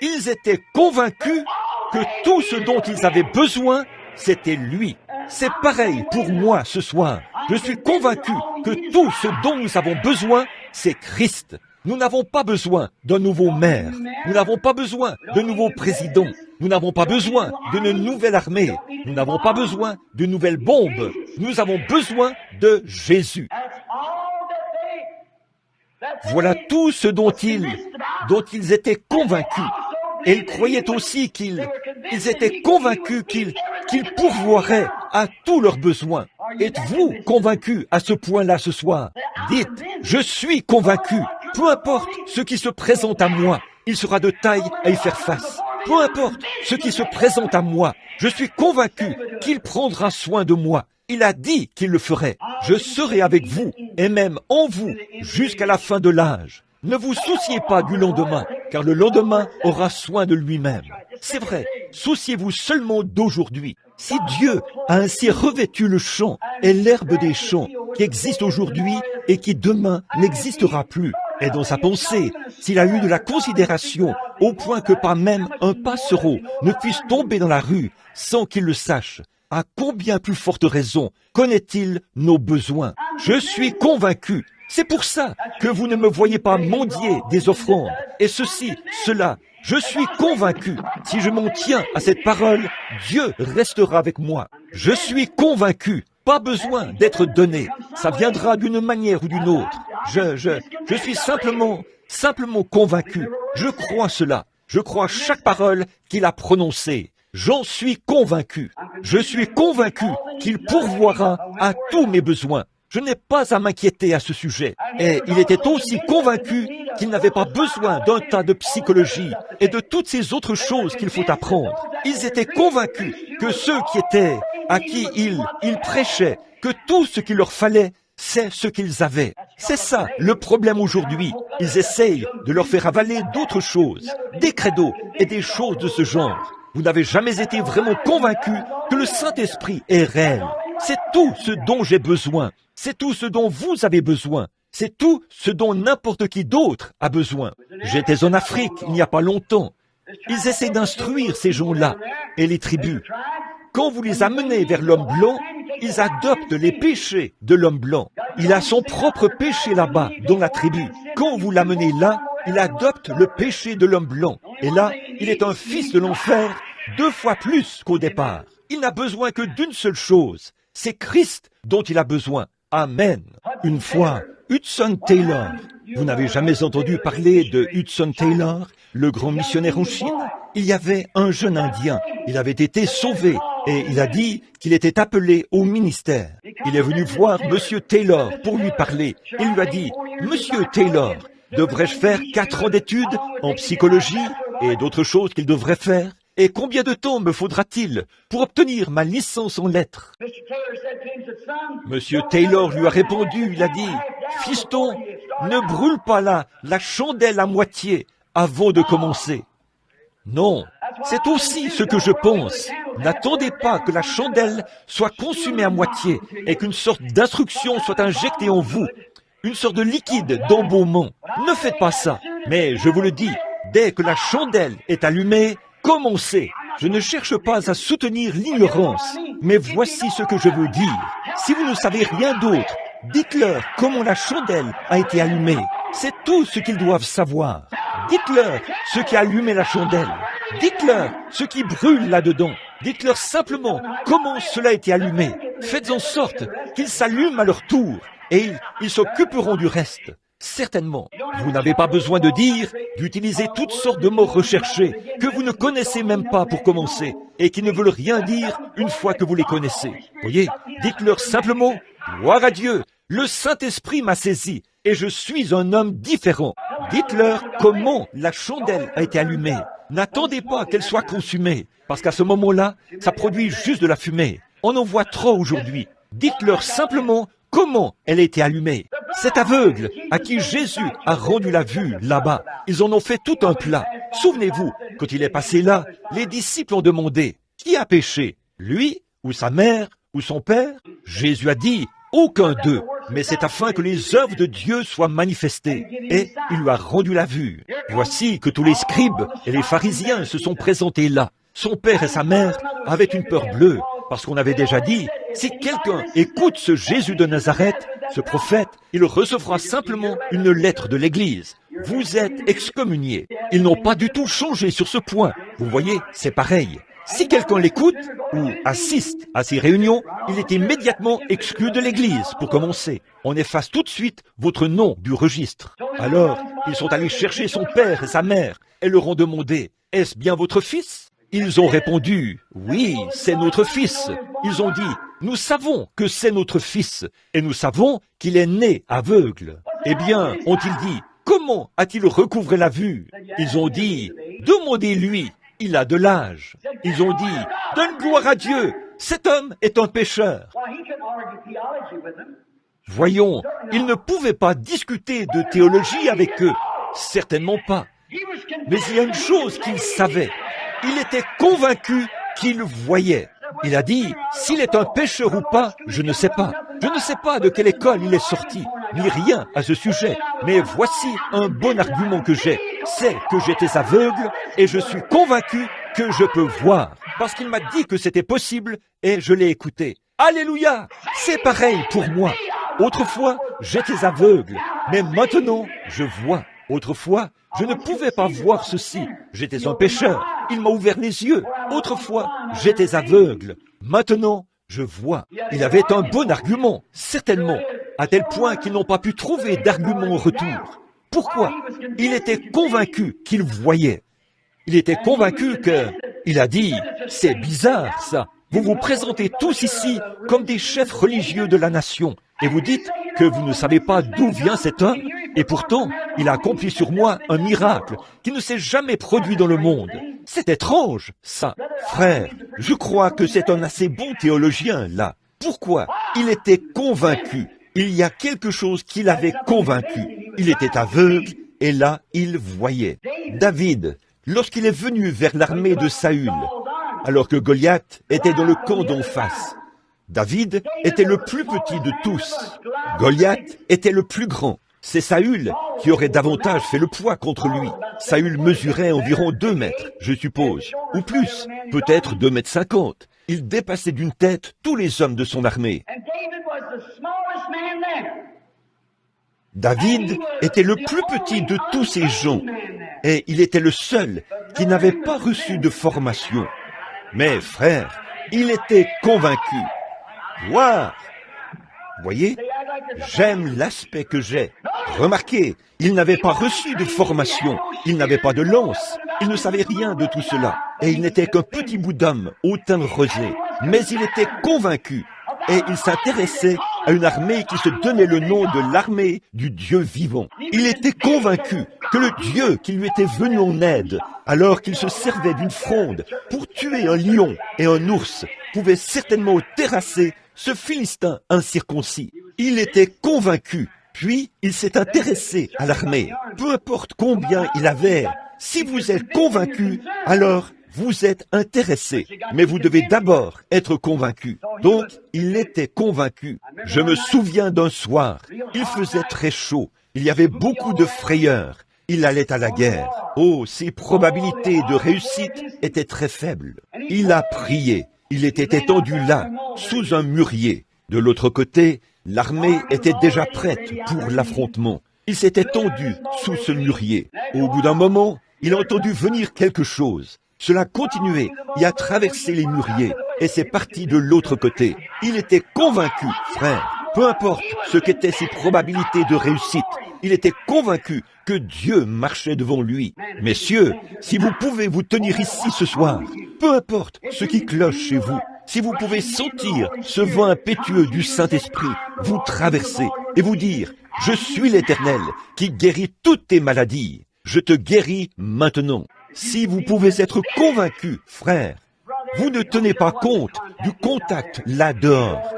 Ils étaient convaincus que tout ce dont ils avaient besoin, c'était lui. C'est pareil pour moi ce soir. Je suis convaincu que tout ce dont nous avons besoin, c'est Christ. Nous n'avons pas besoin d'un nouveau maire. Nous n'avons pas besoin de nouveaux présidents. Nous n'avons pas besoin d'une nouvelle armée. Nous n'avons pas besoin de nouvelles bombes. Nous avons besoin de Jésus. Voilà tout ce dont ils étaient convaincus. Et ils croyaient aussi qu'ils étaient convaincus qu'ils pourvoiraient à tous leurs besoins. Êtes-vous convaincus à ce point-là ce soir? Dites, je suis convaincu. Peu importe ce qui se présente à moi, il sera de taille à y faire face. Peu importe ce qui se présente à moi, je suis convaincu qu'il prendra soin de moi. Il a dit qu'il le ferait. Je serai avec vous, et même en vous, jusqu'à la fin de l'âge. Ne vous souciez pas du lendemain, car le lendemain aura soin de lui-même. C'est vrai, souciez-vous seulement d'aujourd'hui. Si Dieu a ainsi revêtu le champ et l'herbe des champs qui existent aujourd'hui et qui demain n'existera plus, et dans sa pensée, s'il a eu de la considération au point que pas même un passereau ne puisse tomber dans la rue sans qu'il le sache, à combien plus forte raison connaît-il nos besoins? Je suis convaincu. C'est pour ça que vous ne me voyez pas mendier des offrandes, et ceci, cela. Je suis convaincu. Si je m'en tiens à cette parole, Dieu restera avec moi. Je suis convaincu. Pas besoin d'être donné. Ça viendra d'une manière ou d'une autre. Je suis simplement convaincu. Je crois cela. Je crois chaque parole qu'il a prononcée. J'en suis convaincu. Je suis convaincu qu'il pourvoira à tous mes besoins. Je n'ai pas à m'inquiéter à ce sujet. Et il était aussi convaincu qu'il n'avait pas besoin d'un tas de psychologie et de toutes ces autres choses qu'il faut apprendre. Ils étaient convaincus que ceux à qui il prêchait, que tout ce qu'il leur fallait, c'est ce qu'ils avaient. C'est ça le problème aujourd'hui. Ils essayent de leur faire avaler d'autres choses, des credos et des choses de ce genre. Vous n'avez jamais été vraiment convaincu que le Saint-Esprit est réel. C'est tout ce dont j'ai besoin. C'est tout ce dont vous avez besoin. C'est tout ce dont n'importe qui d'autre a besoin. J'étais en Afrique il n'y a pas longtemps. Ils essaient d'instruire ces gens-là et les tribus. Quand vous les amenez vers l'homme blanc, ils adoptent les péchés de l'homme blanc. Il a son propre péché là-bas, dans la tribu. Quand vous l'amenez là, il adopte le péché de l'homme blanc. Et là, il est un fils de l'enfer 2 fois plus qu'au départ. Il n'a besoin que d'une seule chose. C'est Christ dont il a besoin. Amen. Une fois, Hudson Taylor. Vous n'avez jamais entendu parler de Hudson Taylor, le grand missionnaire en Chine? Il y avait un jeune Indien. Il avait été sauvé et il a dit qu'il était appelé au ministère. Il est venu voir Monsieur Taylor pour lui parler. Il lui a dit, Monsieur Taylor, devrais-je faire 4 ans d'études en psychologie et d'autres choses qu'il devrait faire? Et combien de temps me faudra-t-il pour obtenir ma licence en lettres? Monsieur Taylor lui a répondu, il a dit, Fiston, ne brûle pas la chandelle à moitié avant de commencer. Non, c'est aussi ce que je pense. N'attendez pas que la chandelle soit consumée à moitié et qu'une sorte d'instruction soit injectée en vous, une sorte de liquide d'embaumement. Ne faites pas ça, mais je vous le dis, dès que la chandelle est allumée, commencez. Je ne cherche pas à soutenir l'ignorance, mais voici ce que je veux dire. Si vous ne savez rien d'autre, dites-leur comment la chandelle a été allumée. C'est tout ce qu'ils doivent savoir. Dites-leur ce qui a allumé la chandelle. Dites-leur ce qui brûle là-dedans. Dites-leur simplement comment cela a été allumé. Faites en sorte qu'ils s'allument à leur tour et ils s'occuperont du reste. Certainement, vous n'avez pas besoin de dire, d'utiliser toutes sortes de mots recherchés que vous ne connaissez même pas pour commencer et qui ne veulent rien dire une fois que vous les connaissez. Voyez, dites-leur simplement, gloire à Dieu, le Saint-Esprit m'a saisi et je suis un homme différent. Dites-leur comment la chandelle a été allumée. N'attendez pas qu'elle soit consumée, parce qu'à ce moment-là, ça produit juste de la fumée. On en voit trop aujourd'hui. Dites-leur simplement comment elle a été allumée. Cet aveugle à qui Jésus a rendu la vue là-bas, ils en ont fait tout un plat. Souvenez-vous, quand il est passé là, les disciples ont demandé, qui a péché, lui ou sa mère ou son père? Jésus a dit, aucun d'eux, mais c'est afin que les œuvres de Dieu soient manifestées. Et il lui a rendu la vue. Voici que tous les scribes et les pharisiens se sont présentés là. Son père et sa mère avaient une peur bleue, parce qu'on avait déjà dit, si quelqu'un écoute ce Jésus de Nazareth, ce prophète, il recevra simplement une lettre de l'Église. Vous êtes excommuniés. Ils n'ont pas du tout changé sur ce point. Vous voyez, c'est pareil. Si quelqu'un l'écoute ou assiste à ces réunions, il est immédiatement exclu de l'Église. Pour commencer, on efface tout de suite votre nom du registre. Alors, ils sont allés chercher son père et sa mère et leur ont demandé, « Est-ce bien votre fils ?» Ils ont répondu, « Oui, c'est notre fils. » Ils ont dit, « Nous savons que c'est notre fils et nous savons qu'il est né aveugle. » Eh bien, ont-ils dit, « Comment a-t-il recouvré la vue ?» Ils ont dit, « Demandez-lui. Il a de l'âge. » Ils ont dit, « Donne gloire à Dieu, cet homme est un pécheur. » Voyons, ils ne pouvaient pas discuter de théologie avec eux. Certainement pas. Mais il y a une chose qu'il savait. Il était convaincu qu'il voyait. Il a dit, s'il est un pécheur ou pas, je ne sais pas. Je ne sais pas de quelle école il est sorti, ni rien à ce sujet. Mais voici un bon argument que j'ai. C'est que j'étais aveugle et je suis convaincu que je peux voir. Parce qu'il m'a dit que c'était possible et je l'ai écouté. Alléluia! C'est pareil pour moi. Autrefois, j'étais aveugle, mais maintenant, je vois. Autrefois, je ne pouvais pas voir ceci. J'étais un pécheur. Il m'a ouvert les yeux. Autrefois, j'étais aveugle. Maintenant, je vois. Il avait un bon argument, certainement, à tel point qu'ils n'ont pas pu trouver d'argument au retour. Pourquoi? Il était convaincu qu'il voyait. Il était convaincu que... Il a dit, c'est bizarre ça. Vous vous présentez tous ici comme des chefs religieux de la nation et vous dites que vous ne savez pas d'où vient cet homme et pourtant il a accompli sur moi un miracle qui ne s'est jamais produit dans le monde. C'est étrange, ça. Frère, je crois que c'est un assez bon théologien, là. Pourquoi? Il était convaincu. Il y a quelque chose qui l'avait convaincu. Il était aveugle et là, il voyait. David, lorsqu'il est venu vers l'armée de Saül, alors que Goliath était dans le camp d'en face, David était le plus petit de tous. Goliath était le plus grand. C'est Saül qui aurait davantage fait le poids contre lui. Saül mesurait environ 2 mètres, je suppose, ou plus, peut-être 2,50 m. Il dépassait d'une tête tous les hommes de son armée. David était le plus petit de tous ces gens, et il était le seul qui n'avait pas reçu de formation. Mais frère, il était convaincu. Gloire! Voyez, j'aime l'aspect que j'ai. Remarquez, il n'avait pas reçu de formation, il n'avait pas de lance, il ne savait rien de tout cela, et il n'était qu'un petit bout d'homme au teint rosé. Mais il était convaincu, et il s'intéressait à une armée qui se donnait le nom de l'armée du Dieu vivant. Il était convaincu que le Dieu qui lui était venu en aide, alors qu'il se servait d'une fronde pour tuer un lion et un ours, pouvait certainement terrasser ce Philistin incirconcis. Il était convaincu, puis il s'est intéressé à l'armée. Peu importe combien il avait, si vous êtes convaincu, alors vous êtes intéressé. Mais vous devez d'abord être convaincu. Donc, il était convaincu. Je me souviens d'un soir, il faisait très chaud, il y avait beaucoup de frayeur. Il allait à la guerre. Oh, ses probabilités de réussite étaient très faibles. Il a prié. Il était étendu là, sous un mûrier. De l'autre côté, l'armée était déjà prête pour l'affrontement. Il s'est étendu sous ce mûrier. Au bout d'un moment, il a entendu venir quelque chose. Cela continuait et a traversé les mûriers, et c'est parti de l'autre côté. Il était convaincu, frère, peu importe ce qu'étaient ses probabilités de réussite, il était convaincu que Dieu marchait devant lui. Messieurs, si vous pouvez vous tenir ici ce soir, peu importe ce qui cloche chez vous, si vous pouvez sentir ce vent impétueux du Saint-Esprit vous traverser et vous dire « Je suis l'Éternel qui guérit toutes tes maladies, je te guéris maintenant ». Si vous pouvez être convaincu, frère, vous ne tenez pas compte du contact là dehors.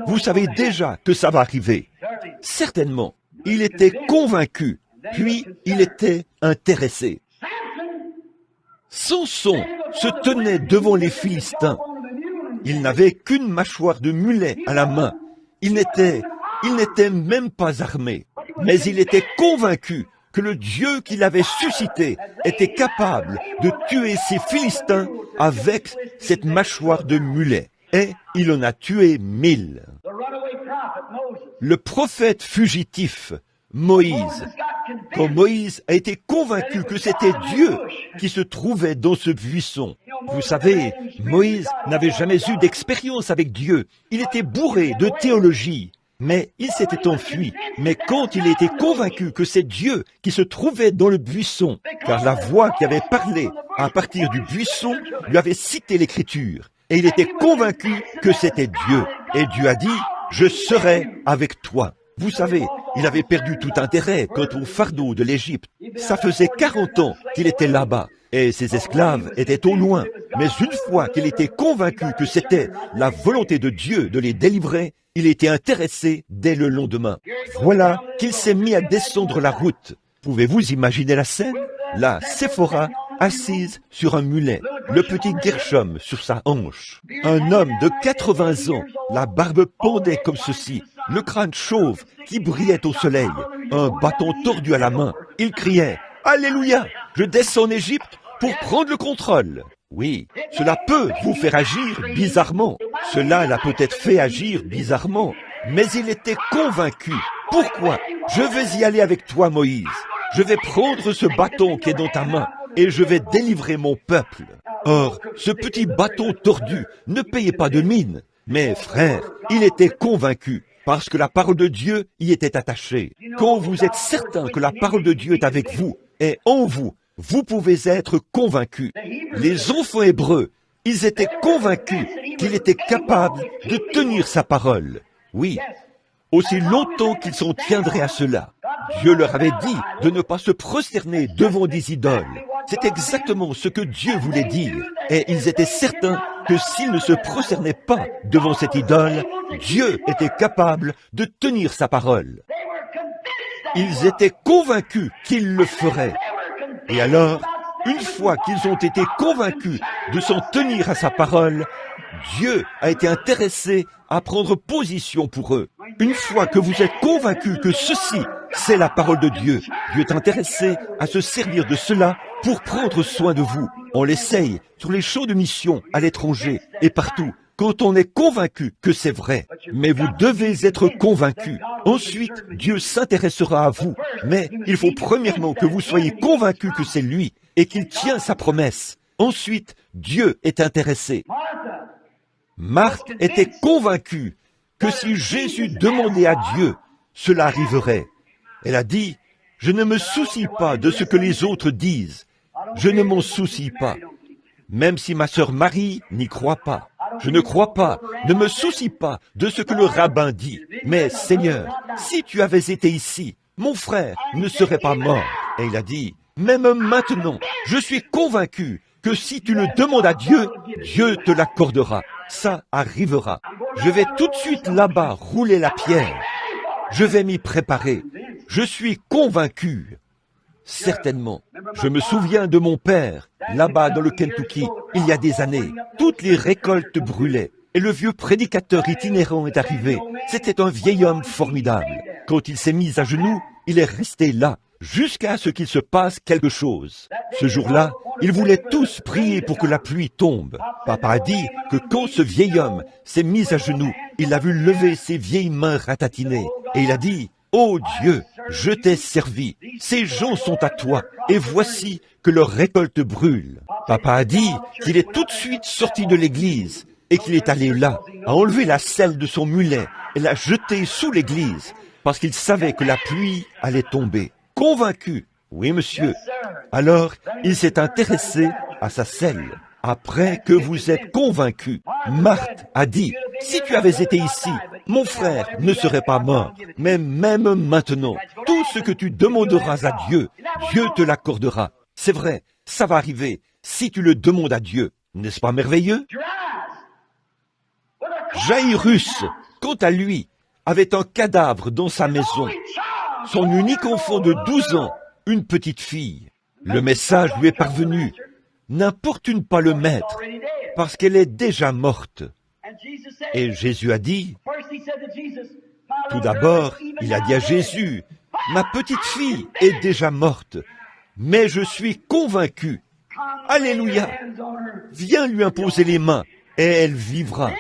Vous savez déjà que ça va arriver. Certainement, il était convaincu, puis il était intéressé. Samson se tenait devant les Philistins. Il n'avait qu'une mâchoire de mulet à la main. Il n'était même pas armé. Mais il était convaincu que le Dieu qu'il avait suscité était capable de tuer ces Philistins avec cette mâchoire de mulet. Et il en a tué 1000. Le prophète fugitif, Moïse, quand Moïse a été convaincu que c'était Dieu qui se trouvait dans ce buisson. Vous savez, Moïse n'avait jamais eu d'expérience avec Dieu. Il était bourré de théologie. Mais il s'était enfui. Mais quand il était convaincu que c'est Dieu qui se trouvait dans le buisson, car la voix qui avait parlé à partir du buisson lui avait cité l'Écriture, et il était convaincu que c'était Dieu. Et Dieu a dit, « Je serai avec toi ». Vous savez, il avait perdu tout intérêt quant au fardeau de l'Égypte. Ça faisait 40 ans qu'il était là-bas, et ses esclaves étaient au loin. Mais une fois qu'il était convaincu que c'était la volonté de Dieu de les délivrer, il était intéressé dès le lendemain. Voilà qu'il s'est mis à descendre la route. Pouvez-vous imaginer la scène? Là, Séphora, assise sur un mulet, le petit Gershom sur sa hanche. Un homme de 80 ans, la barbe pendait comme ceci, le crâne chauve qui brillait au soleil, un bâton tordu à la main. Il criait « Alléluia, je descends en Égypte pour prendre le contrôle ». Oui, cela peut vous faire agir bizarrement. Cela l'a peut-être fait agir bizarrement. Mais il était convaincu. Pourquoi? Je vais y aller avec toi, Moïse. Je vais prendre ce bâton qui est dans ta main et je vais délivrer mon peuple. Or, ce petit bâton tordu ne payait pas de mine. Mais frère, il était convaincu parce que la parole de Dieu y était attachée. Quand vous êtes certain que la parole de Dieu est avec vous et en vous, vous pouvez être convaincus. Les enfants hébreux, ils étaient convaincus qu'il était capable de tenir sa parole. Oui, aussi longtemps qu'ils s'en tiendraient à cela. Dieu leur avait dit de ne pas se prosterner devant des idoles. C'est exactement ce que Dieu voulait dire. Et ils étaient certains que s'ils ne se prosternaient pas devant cette idole, Dieu était capable de tenir sa parole. Ils étaient convaincus qu'il le ferait. Et alors, une fois qu'ils ont été convaincus de s'en tenir à sa parole, Dieu a été intéressé à prendre position pour eux. Une fois que vous êtes convaincus que ceci, c'est la parole de Dieu, Dieu est intéressé à se servir de cela pour prendre soin de vous. On l'essaye sur les champs de mission, à l'étranger et partout, quand on est convaincu que c'est vrai. Mais vous devez être convaincus. Ensuite, Dieu s'intéressera à vous. Mais il faut premièrement que vous soyez convaincus que c'est lui et qu'il tient sa promesse. Ensuite, Dieu est intéressé. Marthe était convaincue que si Jésus demandait à Dieu, cela arriverait. Elle a dit, « Je ne me soucie pas de ce que les autres disent. Je ne m'en soucie pas. Même si ma sœur Marie n'y croit pas. Je ne crois pas, ne me soucie pas de ce que le rabbin dit. Mais Seigneur, si tu avais été ici, mon frère ne serait pas mort. » Et il a dit, « Même maintenant, je suis convaincu que si tu le demandes à Dieu, Dieu te l'accordera. Ça arrivera. Je vais tout de suite là-bas rouler la pierre. Je vais m'y préparer. Je suis convaincu. » Certainement. Je me souviens de mon père, là-bas dans le Kentucky, il y a des années. Toutes les récoltes brûlaient. Et le vieux prédicateur itinérant est arrivé. C'était un vieil homme formidable. Quand il s'est mis à genoux, il est resté là, jusqu'à ce qu'il se passe quelque chose. Ce jour-là, ils voulaient tous prier pour que la pluie tombe. Papa a dit que quand ce vieil homme s'est mis à genoux, il a vu lever ses vieilles mains ratatinées. Et il a dit, « Oh Dieu, je t'ai servi, ces gens sont à toi, et voici que leur récolte brûle. » Papa a dit qu'il est tout de suite sorti de l'église et qu'il est allé là, a enlevé la selle de son mulet et l'a jetée sous l'église parce qu'il savait que la pluie allait tomber. Convaincu. Oui, monsieur. Alors, il s'est intéressé à sa selle. Après que vous êtes convaincu, Marthe a dit, « Si tu avais été ici, mon frère ne serait pas mort. Mais même maintenant, tout ce que tu demanderas à Dieu, Dieu te l'accordera. » C'est vrai, ça va arriver si tu le demandes à Dieu. N'est-ce pas merveilleux? Jaïrus, quant à lui, avait un cadavre dans sa maison. Son unique enfant de 12 ans, une petite fille. Le message lui est parvenu. N'importune pas le maître, parce qu'elle est déjà morte. Et Jésus a dit, tout d'abord, il a dit à Jésus, ma petite fille est déjà morte, mais je suis convaincu. Alléluia! Viens lui imposer les mains, et elle vivra.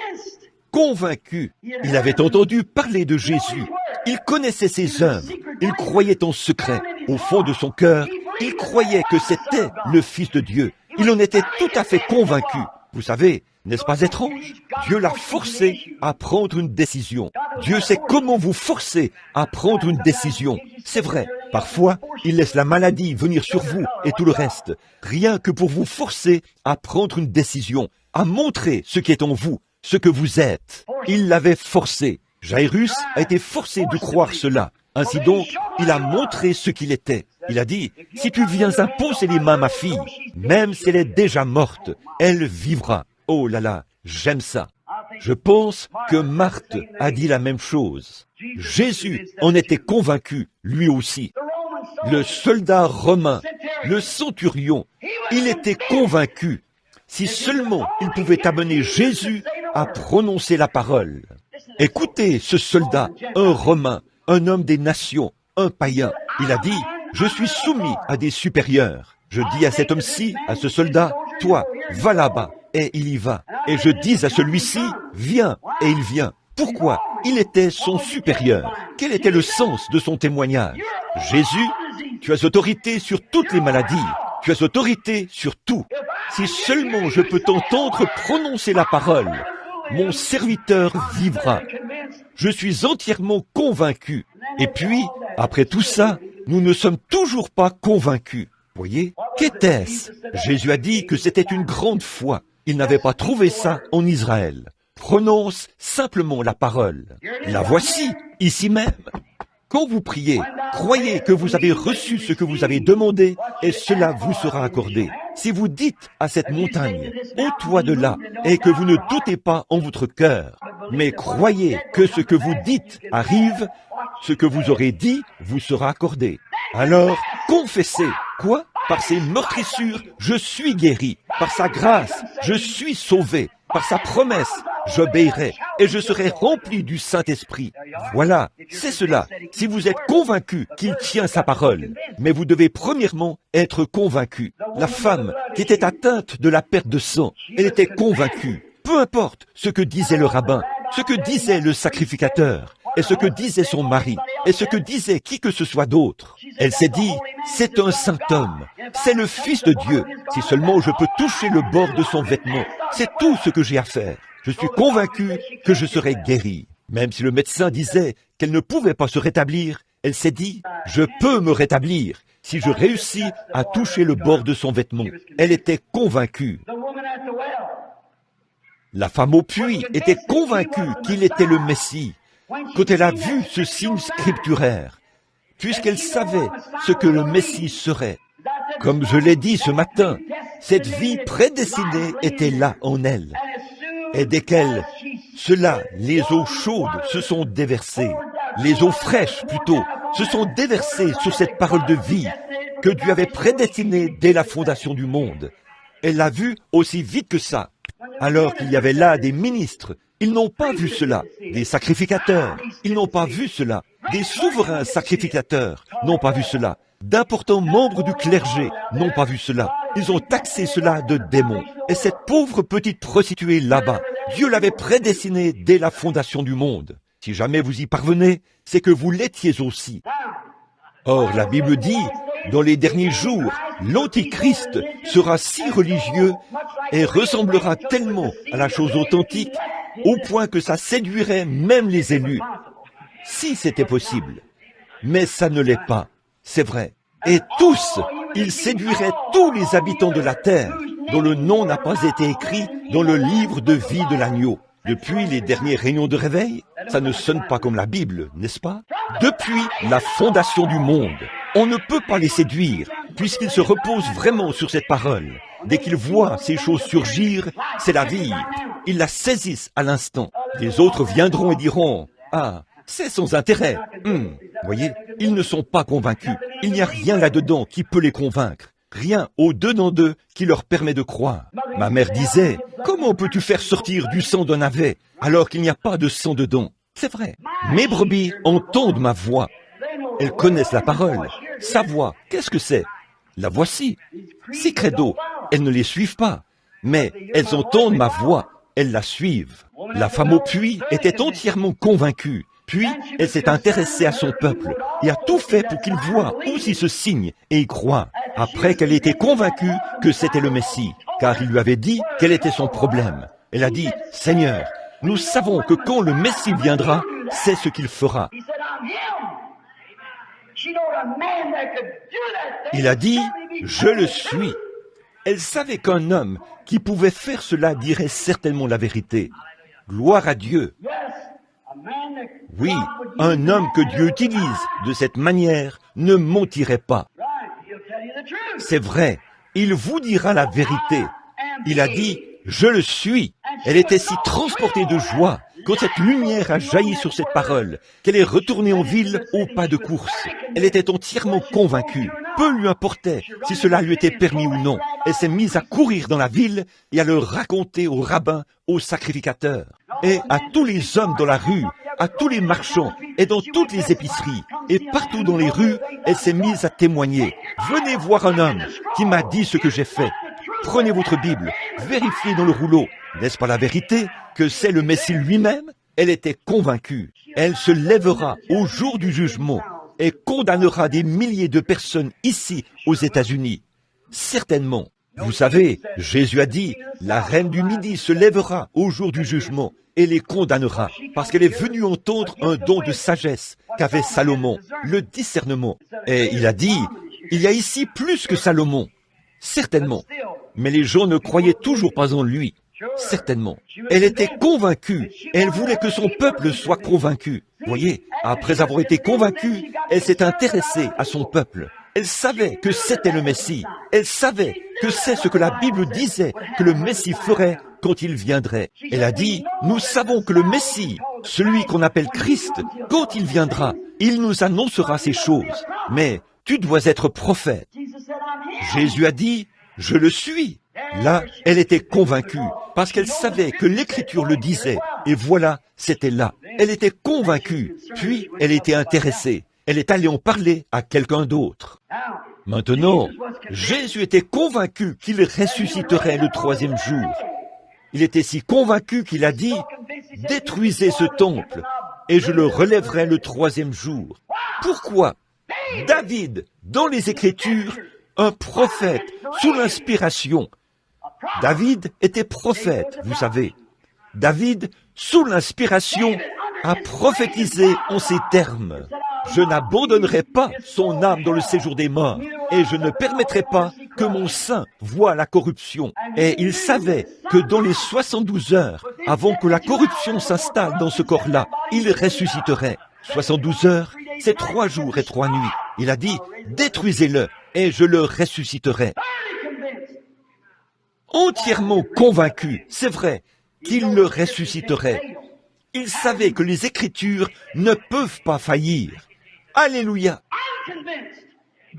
Convaincu, il avait entendu parler de Jésus. Il connaissait ses œuvres. Il croyait en secret. Au fond de son cœur, il croyait que c'était le Fils de Dieu. Il en était tout à fait convaincu. Vous savez, n'est-ce pas étrange? Dieu l'a forcé à prendre une décision. Dieu sait comment vous forcer à prendre une décision. C'est vrai, parfois, il laisse la maladie venir sur vous et tout le reste, rien que pour vous forcer à prendre une décision, à montrer ce qui est en vous, ce que vous êtes. Il l'avait forcé. Jaïrus a été forcé de croire cela. Ainsi donc, il a montré ce qu'il était. Il a dit, si tu viens imposer les mains à ma fille, même si elle est déjà morte, elle vivra. Oh là là, j'aime ça. Je pense que Marthe a dit la même chose. Jésus en était convaincu, lui aussi. Le soldat romain, le centurion, il était convaincu. Si seulement il pouvait amener Jésus à prononcer la parole. Écoutez ce soldat, un Romain, un homme des nations, un païen. Il a dit, je suis soumis à des supérieurs. Je dis à cet homme-ci, à ce soldat, toi, va là-bas, et il y va. Et je dis à celui-ci, viens, et il vient. Pourquoi? Il était son supérieur. Quel était le sens de son témoignage? Jésus, tu as autorité sur toutes les maladies. Tu as autorité sur tout. Si seulement je peux t'entendre prononcer la parole, mon serviteur vivra. Je suis entièrement convaincu. Et puis, après tout ça, nous ne sommes toujours pas convaincus. Voyez, qu'était-ce? Jésus a dit que c'était une grande foi. Il n'avait pas trouvé ça en Israël. Prononce simplement la parole. La voici, ici même. Quand vous priez, croyez que vous avez reçu ce que vous avez demandé et cela vous sera accordé. Si vous dites à cette montagne, ôte-toi de là, et que vous ne doutez pas en votre cœur, mais croyez que ce que vous dites arrive, ce que vous aurez dit vous sera accordé. Alors, confessez. Quoi? Par ses meurtrissures, je suis guéri. Par sa grâce, je suis sauvé. Par sa promesse, j'obéirai et je serai rempli du Saint-Esprit. Voilà, c'est cela. Si vous êtes convaincu qu'il tient sa parole, mais vous devez premièrement être convaincu. La femme qui était atteinte de la perte de sang, elle était convaincue. Peu importe ce que disait le rabbin, ce que disait le sacrificateur, et ce que disait son mari, et ce que disait qui que ce soit d'autre. Elle s'est dit, c'est un saint homme, c'est le Fils de Dieu. Si seulement je peux toucher le bord de son vêtement, c'est tout ce que j'ai à faire. Je suis convaincu que je serai guéri. Même si le médecin disait qu'elle ne pouvait pas se rétablir, elle s'est dit, je peux me rétablir si je réussis à toucher le bord de son vêtement. Elle était convaincue. La femme au puits était convaincue qu'il était le Messie. Quand elle a vu ce signe scripturaire, puisqu'elle savait ce que le Messie serait. Comme je l'ai dit ce matin, cette vie prédestinée était là en elle. Et dès qu'elle, les eaux chaudes se sont déversées, les eaux fraîches plutôt, se sont déversées sur cette parole de vie que Dieu avait prédestinée dès la fondation du monde. Elle l'a vue aussi vite que ça. Alors qu'il y avait là des ministres, ils n'ont pas vu cela. Des sacrificateurs, ils n'ont pas vu cela. Des souverains sacrificateurs n'ont pas vu cela. D'importants membres du clergé n'ont pas vu cela. Ils ont taxé cela de démons. Et cette pauvre petite prostituée là-bas, Dieu l'avait prédestinée dès la fondation du monde. Si jamais vous y parvenez, c'est que vous l'étiez aussi. Or, la Bible dit, Dans les derniers jours, l'Antichrist sera si religieux et ressemblera tellement à la chose authentique au point que ça séduirait même les élus. Si c'était possible. Mais ça ne l'est pas, c'est vrai. Et tous, il séduirait tous les habitants de la terre dont le nom n'a pas été écrit dans le livre de vie de l'agneau. Depuis les derniers réunions de réveil, ça ne sonne pas comme la Bible, n'est-ce pas? Depuis la fondation du monde, on ne peut pas les séduire, puisqu'ils se reposent vraiment sur cette parole. Dès qu'ils voient ces choses surgir, c'est la vie. Ils la saisissent à l'instant. Les autres viendront et diront, « Ah, c'est sans intérêt. Voyez, ils ne sont pas convaincus. Il n'y a rien là-dedans qui peut les convaincre. Rien au-dedans d'eux qui leur permet de croire. Ma mère disait, comment peux-tu faire sortir du sang d'un navet alors qu'il n'y a pas de sang dedans? C'est vrai. Mes brebis entendent ma voix. Elles connaissent la parole. Sa voix, qu'est-ce que c'est? La voici. Ces credos, elles ne les suivent pas. Mais elles entendent ma voix. Elles la suivent. La femme au puits était entièrement convaincue. Puis, elle s'est intéressée à son peuple et a tout fait pour qu'il voie aussi ce signe et y croit. Après qu'elle était convaincue que c'était le Messie, car il lui avait dit quel était son problème. Elle a dit, « Seigneur, nous savons que quand le Messie viendra, c'est ce qu'il fera. » Il a dit, « Je le suis. » Elle savait qu'un homme qui pouvait faire cela dirait certainement la vérité. Gloire à Dieu. Oui, un homme que Dieu utilise de cette manière ne mentirait pas. C'est vrai, il vous dira la vérité. Il a dit, je le suis. Elle était si transportée de joie quand cette lumière a jailli sur cette parole, qu'elle est retournée en ville au pas de course. Elle était entièrement convaincue. Peu lui importait si cela lui était permis ou non. Elle s'est mise à courir dans la ville et à le raconter aux rabbins, aux sacrificateurs, et à tous les hommes dans la rue, à tous les marchands et dans toutes les épiceries. Et partout dans les rues, elle s'est mise à témoigner. Venez voir un homme qui m'a dit ce que j'ai fait. Prenez votre Bible, vérifiez dans le rouleau. N'est-ce pas la vérité que c'est le Messie lui-même? Elle était convaincue. Elle se lèvera au jour du jugement et condamnera des milliers de personnes ici aux États-Unis. Certainement. Vous savez, Jésus a dit, la reine du Midi se lèvera au jour du jugement et les condamnera, parce qu'elle est venue entendre un don de sagesse qu'avait Salomon, le discernement. Et il a dit, il y a ici plus que Salomon. Certainement. Mais les gens ne croyaient toujours pas en lui. Certainement. Elle était convaincue. Elle voulait que son peuple soit convaincu. Voyez, après avoir été convaincue, elle s'est intéressée à son peuple. Elle savait que c'était le Messie. Elle savait que c'est ce que la Bible disait que le Messie ferait quand il viendrait. Elle a dit, nous savons que le Messie, celui qu'on appelle Christ, quand il viendra, il nous annoncera ces choses. Mais tu dois être prophète. Jésus a dit, je le suis. Là, elle était convaincue, parce qu'elle savait que l'Écriture le disait. Et voilà, c'était là. Elle était convaincue, puis elle était intéressée. Elle est allée en parler à quelqu'un d'autre. Maintenant, Jésus était convaincu qu'il ressusciterait le troisième jour. Il était si convaincu qu'il a dit, « Détruisez ce temple, et je le relèverai le troisième jour. » Pourquoi? David, dans les Écritures, un prophète, sous l'inspiration. David était prophète, vous savez. David, sous l'inspiration, a prophétisé en ces termes. Je n'abandonnerai pas son âme dans le séjour des morts, et je ne permettrai pas que mon sein voie la corruption. Et il savait que dans les 72 heures, avant que la corruption s'installe dans ce corps-là, il ressusciterait. 72 heures, c'est 3 jours et 3 nuits. Il a dit, détruisez-le, et je le ressusciterai. Entièrement convaincu, c'est vrai, qu'il le ressusciterait. Il savait que les Écritures ne peuvent pas faillir. Alléluia!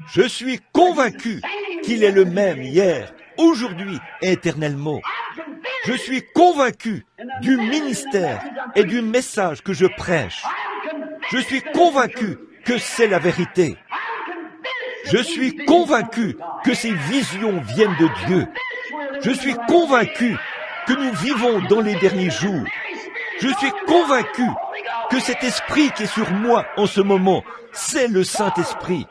Je suis convaincu qu'il est le même hier, aujourd'hui et éternellement. Je suis convaincu du ministère et du message que je prêche. Je suis convaincu que c'est la vérité. Je suis convaincu que ces visions viennent de Dieu. Je suis convaincu que nous vivons dans les derniers jours. Je suis convaincu que cet esprit qui est sur moi en ce moment, c'est le Saint-Esprit.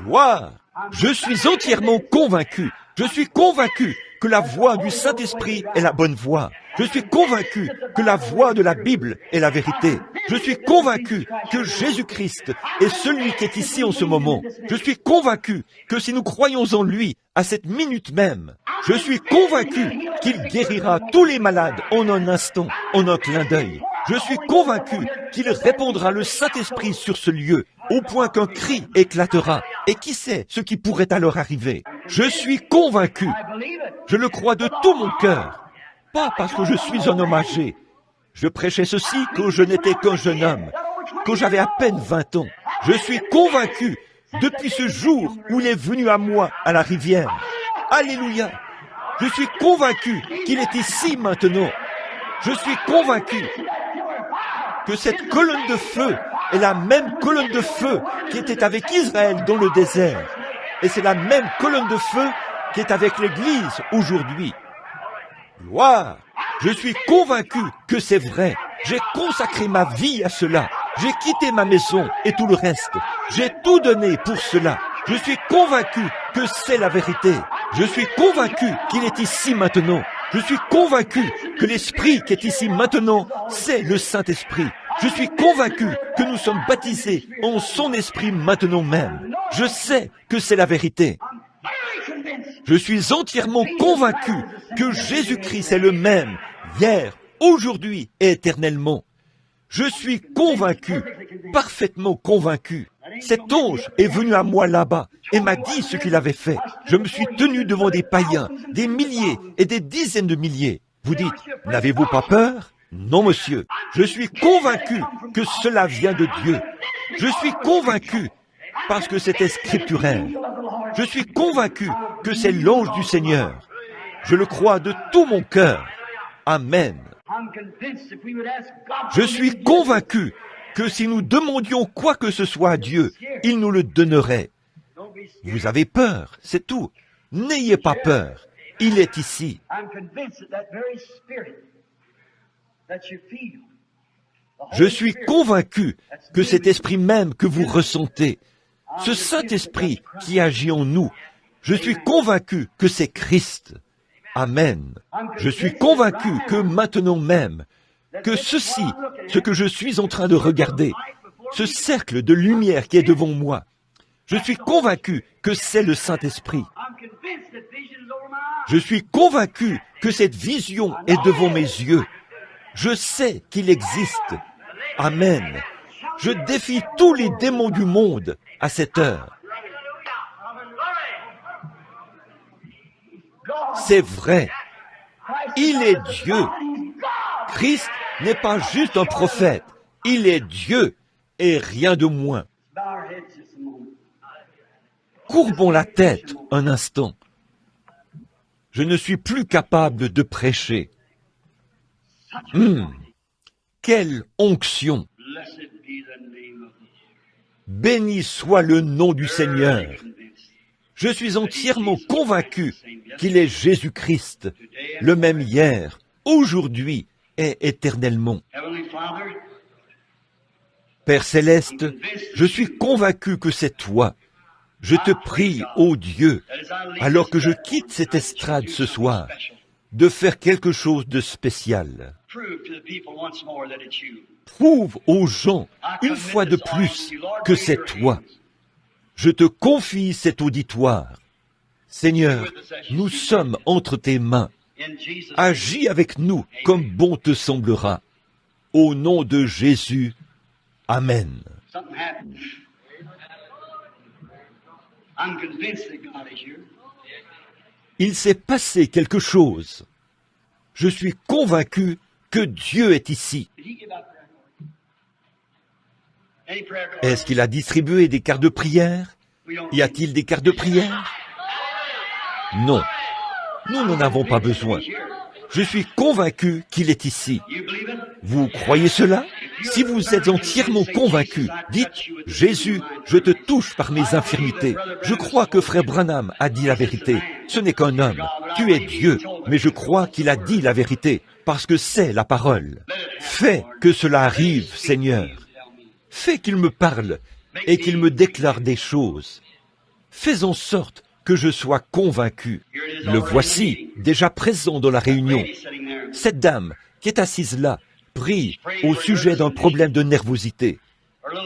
Gloire! Je suis entièrement convaincu. Je suis convaincu que la voix du Saint-Esprit est la bonne voix. Je suis convaincu que la voix de la Bible est la vérité. Je suis convaincu que Jésus-Christ est celui qui est ici en ce moment. Je suis convaincu que si nous croyons en lui, à cette minute même, je suis convaincu qu'il guérira tous les malades en un instant, en un clin d'œil. Je suis convaincu qu'il répandra le Saint-Esprit sur ce lieu, au point qu'un cri éclatera. Et qui sait ce qui pourrait alors arriver? Je suis convaincu. Je le crois de tout mon cœur. Pas parce que je suis un homme âgé. Je prêchais ceci quand je n'étais qu'un jeune homme, quand j'avais à peine 20 ans. Je suis convaincu depuis ce jour où il est venu à moi à la rivière. Alléluia! Je suis convaincu qu'il est ici maintenant. Je suis convaincu que cette colonne de feu est la même colonne de feu qui était avec Israël dans le désert. Et c'est la même colonne de feu qui est avec l'Église aujourd'hui. Gloire! Je suis convaincu que c'est vrai. J'ai consacré ma vie à cela. J'ai quitté ma maison et tout le reste. J'ai tout donné pour cela. Je suis convaincu que c'est la vérité. Je suis convaincu qu'il est ici maintenant. Je suis convaincu que l'Esprit qui est ici maintenant, c'est le Saint-Esprit. Je suis convaincu que nous sommes baptisés en son Esprit maintenant même. Je sais que c'est la vérité. Je suis entièrement convaincu que Jésus-Christ est le même, hier, aujourd'hui et éternellement. Je suis convaincu, parfaitement convaincu. Cet ange est venu à moi là-bas et m'a dit ce qu'il avait fait. Je me suis tenu devant des païens, des milliers et des dizaines de milliers. Vous dites, n'avez-vous pas peur? Non, monsieur. Je suis convaincu que cela vient de Dieu. Je suis convaincu parce que c'était scripturaire. Je suis convaincu que c'est l'ange du Seigneur. Je le crois de tout mon cœur. Amen. Je suis convaincu que si nous demandions quoi que ce soit à Dieu, il nous le donnerait. Vous avez peur, c'est tout. N'ayez pas peur. Il est ici. Je suis convaincu que cet esprit même que vous ressentez, ce Saint-Esprit qui agit en nous, je suis convaincu que c'est Christ. Amen. Je suis convaincu que maintenant même, que ceci, ce que je suis en train de regarder, ce cercle de lumière qui est devant moi, je suis convaincu que c'est le Saint-Esprit. Je suis convaincu que cette vision est devant mes yeux. Je sais qu'il existe. Amen. Je défie tous les démons du monde à cette heure. C'est vrai. Il est Dieu. Christ n'est pas juste un prophète. Il est Dieu et rien de moins. Courbons la tête un instant. Je ne suis plus capable de prêcher. Quelle onction! Béni soit le nom du Seigneur. Je suis entièrement convaincu qu'il est Jésus-Christ, le même hier, aujourd'hui et éternellement. Père Céleste, je suis convaincu que c'est toi. Je te prie, ô Dieu, alors que je quitte cette estrade ce soir, de faire quelque chose de spécial. Prouve aux gens, une fois de plus, que c'est toi. Je te confie cet auditoire. Seigneur, nous sommes entre tes mains. Agis avec nous comme bon te semblera. Au nom de Jésus, Amen. Il s'est passé quelque chose. Je suis convaincu que Dieu est ici. Est-ce qu'il a distribué des cartes de prière? Y a-t-il des cartes de prière? Non. Nous n'en avons pas besoin. Je suis convaincu qu'il est ici. Vous croyez cela? Si vous êtes entièrement convaincu, dites, Jésus, je te touche par mes infirmités. Je crois que frère Branham a dit la vérité. Ce n'est qu'un homme. Tu es Dieu, mais je crois qu'il a dit la vérité, parce que c'est la parole. Fais que cela arrive, Seigneur. Fais qu'il me parle et qu'il me déclare des choses. fais en sorte que je sois convaincu. Le voici, déjà présent dans la réunion. Cette dame qui est assise là, prie au sujet d'un problème de nervosité.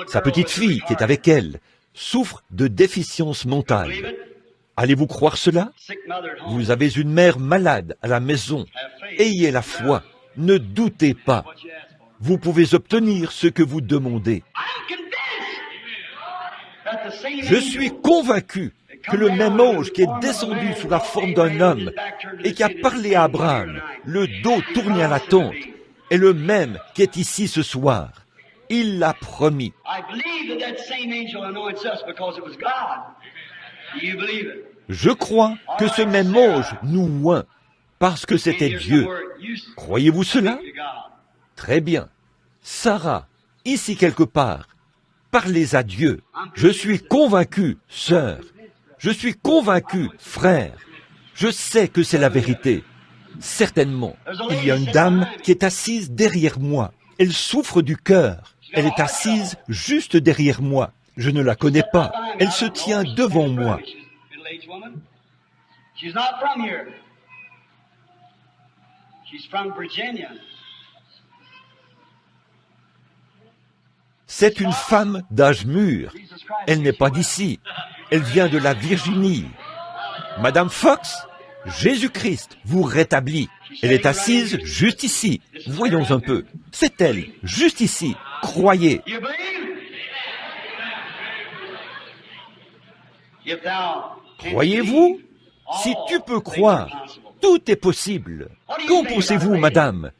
Sa petite fille qui est avec elle souffre de déficience mentale. Allez-vous croire cela? Vous avez une mère malade à la maison. Ayez la foi. Ne doutez pas. Vous pouvez obtenir ce que vous demandez. Je suis convaincu que le même ange qui est descendu sous la forme d'un homme et qui a parlé à Abraham, le dos tourné à la tente, est le même qui est ici ce soir. Il l'a promis. Je crois que ce même ange nous oint parce que c'était Dieu. Croyez-vous cela? Très bien. Sarah, ici quelque part, parlez à Dieu. Je suis convaincu, sœur. Je suis convaincu, frère. Je sais que c'est la vérité. Certainement, il y a une dame qui est assise derrière moi. Elle souffre du cœur. Elle est assise juste derrière moi. Je ne la connais pas. Elle se tient devant moi. C'est une femme d'âge mûr. Elle n'est pas d'ici. Elle vient de la Virginie. Madame Fox, Jésus-Christ vous rétablit. Elle est assise juste ici. Voyons un peu. C'est elle, juste ici. Croyez. Croyez-vous? Si tu peux croire, tout est possible. Qu'en pensez-vous, madame?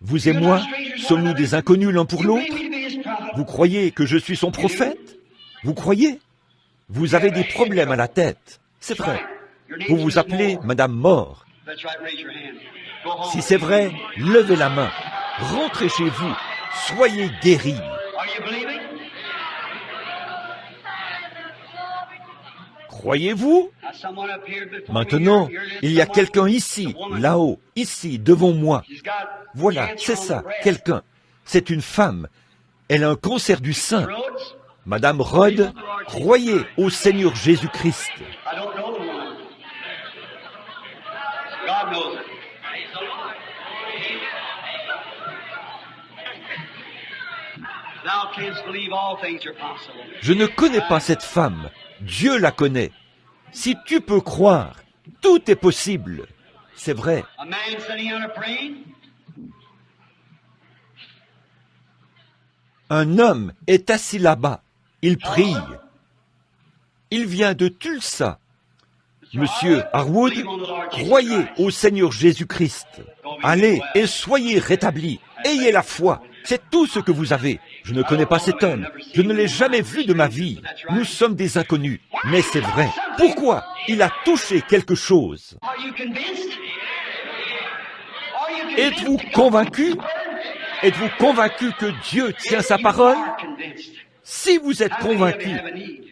Vous et moi, sommes-nous des inconnus l'un pour l'autre? Vous croyez que je suis son prophète? Vous croyez? Vous avez des problèmes à la tête. C'est vrai. Vous vous appelez Madame Moore. Si c'est vrai, levez la main. Rentrez chez vous. Soyez guéris. Croyez-vous? Maintenant, il y a quelqu'un ici, là-haut, ici, devant moi. Voilà, c'est ça, quelqu'un. C'est une femme. Elle a un cancer du sein. Madame Rhodes, croyez au Seigneur Jésus-Christ. Je ne connais pas cette femme. Dieu la connaît. Si tu peux croire, tout est possible. C'est vrai. Un homme est assis là-bas. Il prie. Il vient de Tulsa. Monsieur Harwood, croyez au Seigneur Jésus-Christ. Allez et soyez rétablis. Ayez la foi. C'est tout ce que vous avez. Je ne connais pas cet homme. Je ne l'ai jamais vu de ma vie. Nous sommes des inconnus. Mais c'est vrai. Pourquoi? Il a touché quelque chose. Êtes-vous convaincu? Êtes-vous convaincu que Dieu tient sa parole? Si vous êtes convaincu,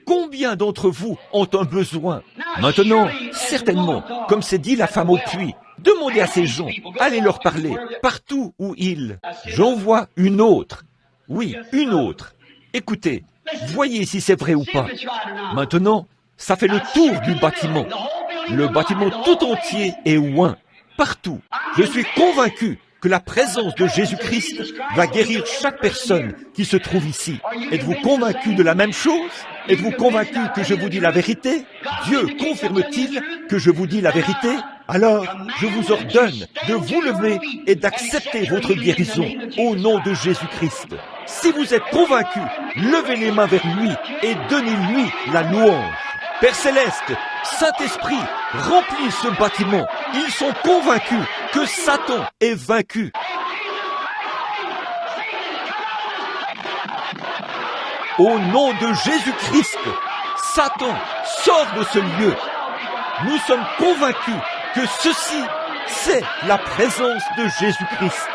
combien d'entre vous ont un besoin? Maintenant, certainement, comme c'est dit la femme au puits, demandez à ces gens, allez leur parler, partout où ils. J'en vois une autre. Oui, une autre. Écoutez, voyez si c'est vrai ou pas. Maintenant, ça fait le tour du bâtiment. Le bâtiment tout entier est oint, partout. Je suis convaincu que la présence de Jésus-Christ va guérir chaque personne qui se trouve ici. Êtes-vous convaincu de la même chose? Êtes-vous convaincu que je vous dis la vérité? Dieu confirme-t-il que je vous dis la vérité? Alors, je vous ordonne de vous lever et d'accepter votre guérison au nom de Jésus-Christ. Si vous êtes convaincu, levez les mains vers lui et donnez-lui la louange. Père Céleste, Saint-Esprit, remplis ce bâtiment. Ils sont convaincus que Satan est vaincu. Au nom de Jésus-Christ, Satan, sort de ce lieu. Nous sommes convaincus que ceci, c'est la présence de Jésus-Christ.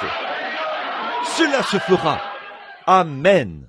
Cela se fera. Amen.